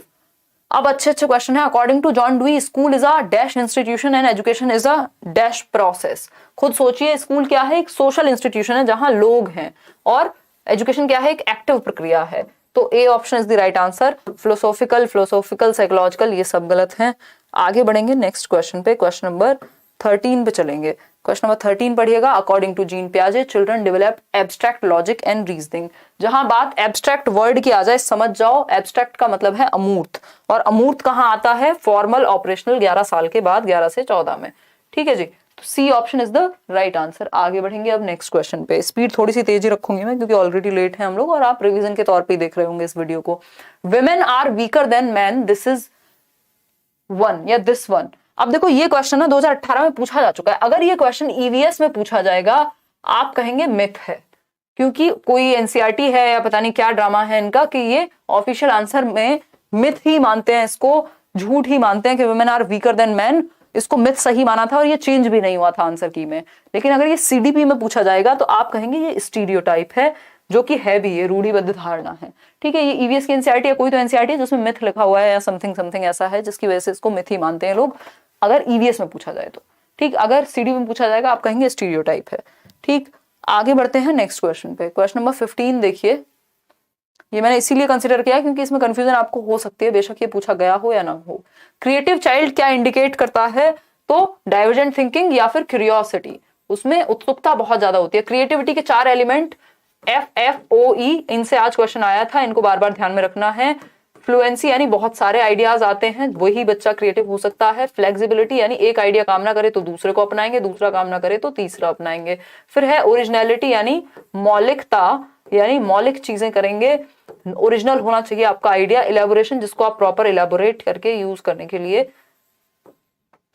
अब अच्छे अच्छे क्वेश्चन है। According to John Dewey, school is a dash institution and education is a dash process. खुद सोचिए, स्कूल क्या है, एक सोशल इंस्टीट्यूशन है जहां लोग हैं, और एजुकेशन क्या है, एक एक्टिव प्रक्रिया है। तो A option is the right answer. Philosophical, psychological, ये सब गलत है। आगे बढ़ेंगे नेक्स्ट क्वेश्चन पे, क्वेश्चन नंबर 13 पे चलेंगे। क्वेश्चन नंबर 13 पढ़िएगा। अकॉर्डिंग टू जीन पियाजे, children develop abstract logic and reasoning. जहां बात एब्स्ट्रैक्ट वर्ड की आ जाए, समझ जाओ एब्स्ट्रैक्ट का मतलब है अमूर्त, और अमूर्त कहां आता है, फॉर्मल ऑपरेशनल 11 साल के बाद, 11 से 14 में। ठीक है जी, तो C option is the right answer. आगे बढ़ेंगे अब नेक्स्ट क्वेश्चन पे। स्पीड थोड़ी सी तेजी रखूंगी मैं, क्योंकि ऑलरेडी लेट है हम लोग और आप रिवीजन के तौर पे देख रहे होंगे इस वीडियो को। Women are weaker than man, this is one या दिस वन। अब देखो, ये क्वेश्चन ना 2018 में पूछा जा चुका है। अगर ये क्वेश्चन ईवीएस में पूछा जाएगा, आप कहेंगे मिथ है, क्योंकि कोई एनसीईआरटी है या पता नहीं क्या ड्रामा है इनका, कि ये ऑफिशियल आंसर में मिथ ही मानते हैं, इसको झूठ ही मानते हैं कि women are weaker than man. इसको मिथ सही माना था और ये चेंज भी नहीं हुआ था आंसर की में। लेकिन अगर ये सीडीपी में पूछा जाएगा तो आप कहेंगे ये स्टीरियोटाइप है, जो कि है भी, ये रूढ़िबद्ध धारणा है। ठीक है, ये ईवीएस की एनसीईआरटी या कोई तो एनसीईआरटी है जिसमें मिथ लिखा हुआ है या समथिंग ऐसा है, जिसकी वजह से इसको मिथ ही मानते हैं लोग, अगर ईवीएस में पूछा जाए तो। ठीक, अगर सीडी में पूछा जाएगा आप कहेंगे स्टीरियोटाइप है। ठीक, आगे बढ़ते हैं नेक्स्ट क्वेश्चन पे। क्वेश्चन नंबर 15 देखिए, ये मैंने इसीलिए कंसीडर किया क्योंकि इसमें कंफ्यूजन आपको हो सकती है, बेशक ये पूछा गया हो या ना हो। क्रिएटिव चाइल्ड क्या इंडिकेट करता है, तो डाइवर्जेंट थिंकिंग या फिर क्यूरियोसिटी, उसमें उत्सुकता बहुत ज्यादा होती है। क्रिएटिविटी के 4 एलिमेंट FFOE, इनसे आज क्वेश्चन आया था, इनको बार बार ध्यान में रखना है। फ्लुएंसी यानी बहुत सारे आइडियाज आते हैं, वही बच्चा क्रिएटिव हो सकता है। फ्लेक्सिबिलिटी यानी एक आइडिया काम ना करे तो दूसरे को अपनाएंगे, दूसरा काम ना करे तो तीसरा अपनाएंगे। फिर है ओरिजिनलिटी यानी मौलिकता, यानी मौलिक चीजें करेंगे, ओरिजिनल होना चाहिए आपका आइडिया। इलेबोरेशन, जिसको आप प्रॉपर इलेबोरेट करके यूज करने के लिए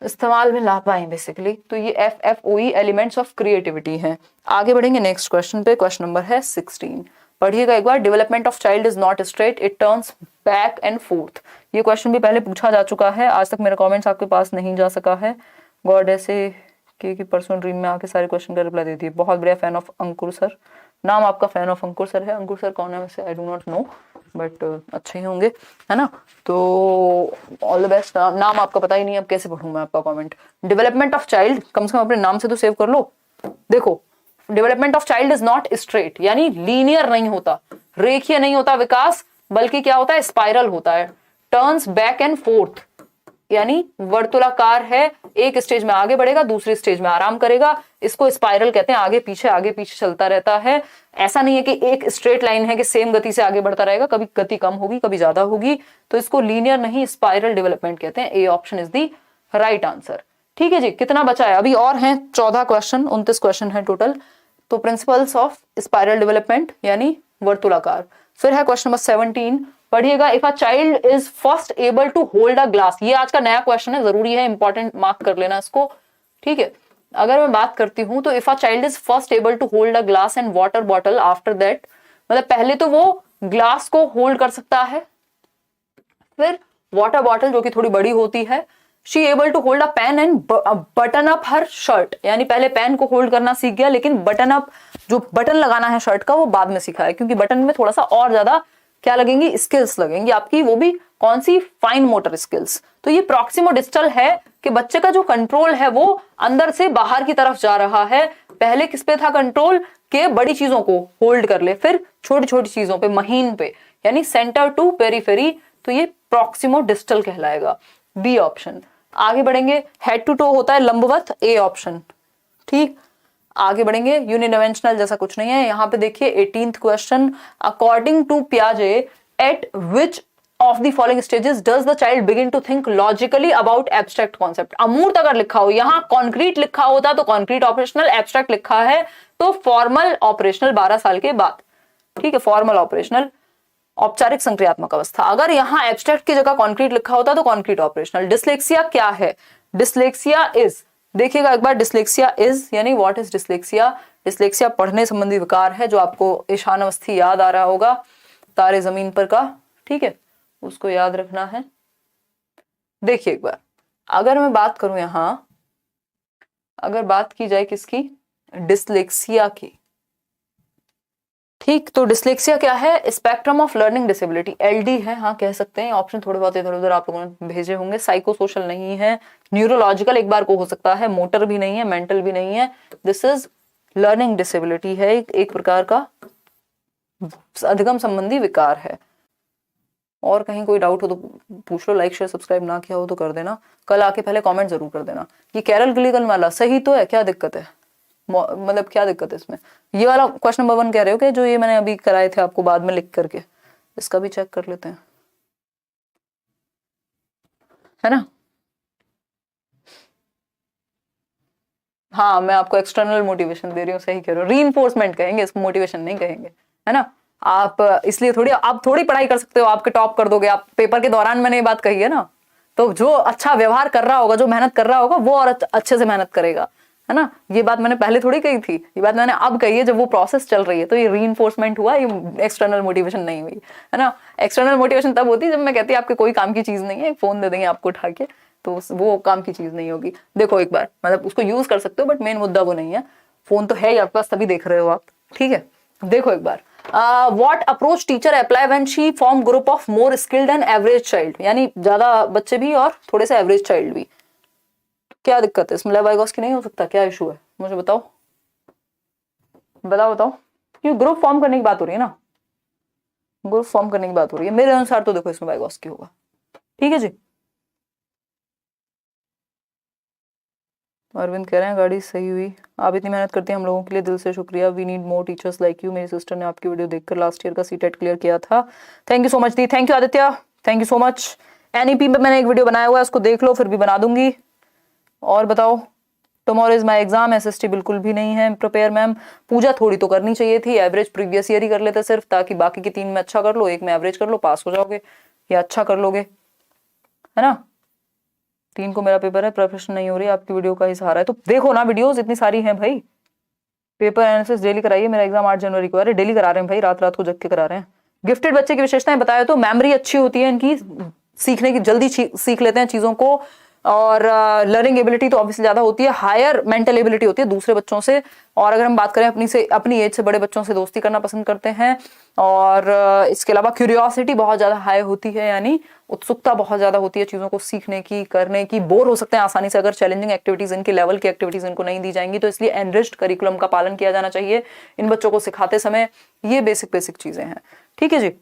इस्तेमाल में ला पाए बेसिकली। तो ये FFOE एलिमेंट्स ऑफ क्रिएटिविटी हैं। आगे बढ़ेंगे नेक्स्ट क्वेश्चन पे। क्वेश्चन नंबर है 16, पढ़िएगा एक बार। Development of child is not straight, it turns back and forth. ये क्वेश्चन भी पहले पूछा जा चुका है, आज तक मेरा कमेंट्स आपके पास नहीं जा सका है। गॉड ऐसे कि परसों ड्रीम में आके सारे क्वेश्चन का रिप्लाई दे दिए। बहुत बड़ा फैन ऑफ अंकुर सर, नाम आपका फैन ऑफ अंकुर सर है। अंकुर सर कौन है वैसे, I do not know, but अच्छे ही होंगे, है ना। तो ऑल द बेस्ट। नाम आपका पता ही नहीं, अब कैसे पढ़ूं मैं आपका कमेंट। डेवलपमेंट ऑफ चाइल्ड, कम से कम अपने नाम से तो सेव कर लो। देखो, development of child is not straight, यानी लीनियर नहीं होता, रेखीय नहीं होता विकास, बल्कि क्या होता है, स्पाइरल होता है। टर्न्स बैक एंड फोर्थ यानी वर्तुलाकार है, एक स्टेज में आगे बढ़ेगा, दूसरी स्टेज में आराम करेगा। इसको स्पाइरल कहते हैं, आगे पीछे चलता रहता है। ऐसा नहीं है कि एक स्ट्रेट लाइन है कि सेम गति से आगे बढ़ता रहेगा, कभी गति कम होगी, कभी ज्यादा होगी। तो इसको लीनियर नहीं, स्पाइरल डेवलपमेंट कहते हैं। ए option is the right answer. ठीक है जी, कितना बचा है, अभी और हैं 14 क्वेश्चन, 29 क्वेश्चन है टोटल। तो प्रिंसिपल्स ऑफ स्पाइरल डेवलपमेंट यानी वर्तुलाकार। फिर है क्वेश्चन नंबर 17, पढ़िएगा। If a child is first able to hold a glass, ये आज का नया क्वेश्चन है, जरूरी है, इंपॉर्टेंट, मार्क कर लेना इसको। ठीक है, अगर मैं बात करती हूं तो if a child is first able to hold a glass and water bottle after that, मतलब पहले तो वो ग्लास को होल्ड कर सकता है, फिर वाटर बॉटल जो कि थोड़ी बड़ी होती है। She able to hold a pen and button up her shirt, यानी पहले पेन को होल्ड करना सीख गया, लेकिन बटन अप जो बटन लगाना है शर्ट का वो बाद में सीखा है, क्योंकि बटन में थोड़ा सा और ज्यादा क्या लगेंगी, स्किल्स लगेंगी आपकी, वो भी कौन सी, फाइन मोटर स्किल्स। तो ये प्रॉक्सिमो डिस्टल है कि बच्चे का जो कंट्रोल है वो अंदर से बाहर की तरफ जा रहा है। पहले किस पे था कंट्रोल, के बड़ी चीजों को होल्ड कर ले, फिर छोटी छोटी चीजों पे, महीन पे, यानी सेंटर टू पेरीफेरी, तो ये प्रॉक्सिमो डिस्टल कहलाएगा, बी ऑप्शन। आगे बढ़ेंगे, हेड टू टो होता है लंबवत, ए ऑप्शन। ठीक, आगे बढ़ेंगे, यूनिडायमेंशनल जैसा कुछ नहीं है। यहां पे देखिए 18th क्वेश्चन, अकॉर्डिंग टू पियाजे at which of the following stages does the child begin to think logically about abstract concept. अमूर्त अगर लिखा हो, यहां कॉन्क्रीट लिखा होता तो कॉन्क्रीट ऑपरेशनल, एब्स्ट्रैक्ट लिखा है तो फॉर्मल ऑपरेशनल 12 साल के बाद। ठीक है, फॉर्मल ऑपरेशनल, औपचारिक संक्रियात्मक अवस्था। अगर यहां एब्स्ट्रैक्ट की जगह कॉन्क्रीट लिखा होता तो कॉन्क्रीट ऑपरेशनल। डिसलेक्सिया क्या है, डिसलेक्सिया इज, देखिएगा एक बार, डिसलेक्सिया इज यानी व्हाट इज डिसलेक्सिया। डिसलेक्सिया पढ़ने संबंधी विकार है, जो आपको ईशानवस्थी याद आ रहा होगा, तारे जमीन पर का, ठीक है, उसको याद रखना है। देखिए एक बार, अगर मैं बात करूं यहां, अगर बात की जाए किसकी, डिसलेक्सिया की, ठीक, तो डिसलेक्सिया क्या है, spectrum of learning disability, LD है, हाँ कह सकते हैं। ऑप्शन थोड़े बहुत इधर उधर आप लोगों ने भेजे होंगे। साइको सोशल नहीं है, न्यूरोलॉजिकल एक बार को हो सकता है, मोटर भी नहीं है, मेंटल भी नहीं है, दिस इज लर्निंग डिसेबिलिटी है, एक प्रकार का अधिगम संबंधी विकार है। और कहीं कोई डाउट हो तो पूछ लो, लाइक शेयर सब्सक्राइब ना किया हो तो कर देना, कल आके पहले कमेंट जरूर कर देना। ये कैरल गिलिगन वाला सही तो है, क्या दिक्कत है, मतलब क्या दिक्कत है इसमें। ये वाला क्वेश्चन नंबर 1 कह रहे हो कि जो ये मैंने अभी कराए थे आपको बाद में लिख करके, इसका भी चेक कर लेते हैं, है ना। हाँ, मैं आपको एक्सटर्नल मोटिवेशन दे रही हूँ, सही कह रहे हो, रीइंफोर्समेंट कहेंगे इसको, मोटिवेशन नहीं कहेंगे, है ना। आप इसलिए थोड़ी, आप थोड़ी पढ़ाई कर सकते हो, आपके टॉप कर दोगे आप पेपर के दौरान, मैंने ये बात कही है ना। तो जो अच्छा व्यवहार कर रहा होगा, जो मेहनत कर रहा होगा, वो और अच्छे से मेहनत करेगा, है ना। ये बात मैंने पहले थोड़ी कही थी, ये बात मैंने अब कही है जब वो प्रोसेस चल रही है। तो ये रीइंफोर्समेंट हुआ, ये एक्सटर्नल मोटिवेशन नहीं हुई, है ना। एक्सटर्नल मोटिवेशन तब होती है जब मैं कहती आपके कोई काम की चीज नहीं है, फोन दे देंगे आपको उठा के, तो वो काम की चीज नहीं होगी। देखो एक बार, मतलब उसको यूज कर सकते हो, बट मेन मुद्दा वो नहीं है। फोन तो है ही आपके पास, तभी देख रहे हो आप, ठीक है। देखो एक बार, what approach teacher apply when she form group of more skilled and average child, यानी ज्यादा बच्चे भी और थोड़े से एवरेज चाइल्ड भी। क्या दिक्कत है इसमें, लेवाइगोस्की नहीं हो सकता, क्या इशू है, मुझे बताओ बताओ बताओ। क्यों, ग्रुप फॉर्म करने की बात हो रही है ना, ग्रुप फॉर्म करने की बात हो रही है, मेरे अनुसार तो देखो इसमें वाइगोस्की होगा, ठीक है जी। अरविंद कह रहे हैं गाड़ी सही हुई, आप इतनी मेहनत करती हैं हम लोगों के लिए, दिल से शुक्रिया, we need more teachers like you. मेरी सिस्टर ने आपकी वीडियो देखकर लास्ट ईयर का सीटेट क्लियर किया था, थैंक यू सो मच दी, thank you Aditya, thank you so much. NEP में मैंने एक वीडियो बनाया हुआ है, उसको देख लो, फिर भी बना दूंगी। और बताओ, tomorrow is my exam, SST बिल्कुल भी नहीं है प्रिपेयर मैम। पूजा थोड़ी तो करनी चाहिए थी, एवरेज प्रीवियस ईयर ही कर लेते सिर्फ, ताकि बाकी की 3 में अच्छा कर लो, 1 में एवरेज कर लो, पास हो जाओगे या अच्छा कर लोगे, है ना। 3 को मेरा पेपर है, प्रिपरेशन नहीं हो रही, आपकी वीडियो का ही सहारा है। तो देखो ना, वीडियोस इतनी सारी हैं भाई, पेपर एनालिसिस डेली कराइए, मेरा एग्जाम 8 जनवरी को, अरे डेली करा रहे हैं भाई, रात रात को जग के करा रहे हैं। गिफ्टेड बच्चे की विशेषताएं बताया तो मेमोरी अच्छी होती है इनकी, सीखने की जल्दी सीख लेते हैं चीजों को, और लर्निंग एबिलिटी तो ऑब्वियसली ज्यादा होती है, हायर मेंटल एबिलिटी होती है दूसरे बच्चों से। और अगर हम बात करें अपनी एज से बड़े बच्चों से दोस्ती करना पसंद करते हैं। और इसके अलावा क्यूरियोसिटी बहुत ज्यादा हाई होती है, यानी उत्सुकता बहुत ज्यादा होती है चीजों को सीखने की, करने की। बोर हो सकते हैं आसानी से अगर चैलेंजिंग एक्टिविटीज, इनके लेवल की एक्टिविटीज इनको नहीं दी जाएंगी, तो इसलिए एनरिच्ड करिकुलम का पालन किया जाना चाहिए इन बच्चों को सिखाते समय। ये बेसिक चीजें हैं, ठीक है जी।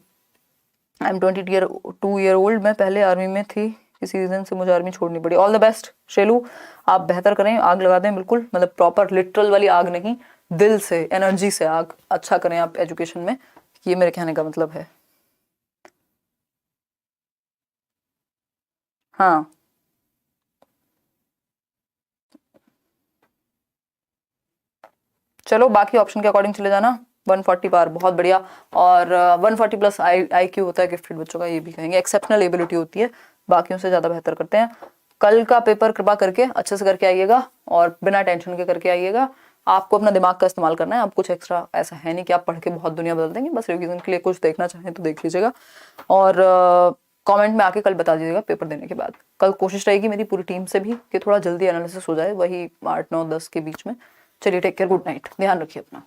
आई एम 22 ईयर ओल्ड, मैं पहले आर्मी में थी, किसी रीजन से मुझे आर्मी छोड़नी पड़ी। ऑल द बेस्ट शेलू, आप बेहतर करें, आग लगा दें बिल्कुल, मतलब प्रॉपर लिटरल वाली आग नहीं, दिल से, एनर्जी से आग अच्छा करें आप एजुकेशन में, ये मेरे कहने का मतलब है। हाँ, चलो बाकी ऑप्शन के अकॉर्डिंग चले जाना। 140 पार, बहुत बढ़िया। और 140 प्लस IQ होता है गिफ्टेड बच्चों का, ये भी कहेंगे। एक्सेप्शनल एबिलिटी होती है, बाकियों से ज्यादा बेहतर करते हैं। कल का पेपर कृपा करके अच्छे से करके आइएगा, और बिना टेंशन के करके आइएगा। आपको अपना दिमाग का इस्तेमाल करना है, आप कुछ एक्स्ट्रा ऐसा है नहीं कि आप पढ़ के बहुत दुनिया बदल देंगे, बस रिवीजन के लिए कुछ देखना चाहें तो देख लीजिएगा। और कमेंट में आके कल बता दीजिएगा पेपर देने के बाद। कल कोशिश रहेगी मेरी पूरी टीम से भी कि थोड़ा जल्दी एनालिसिस हो जाए, वही 8, 9, 10 के बीच में। चलिए टेक केयर, गुड नाइट, ध्यान रखिए अपना।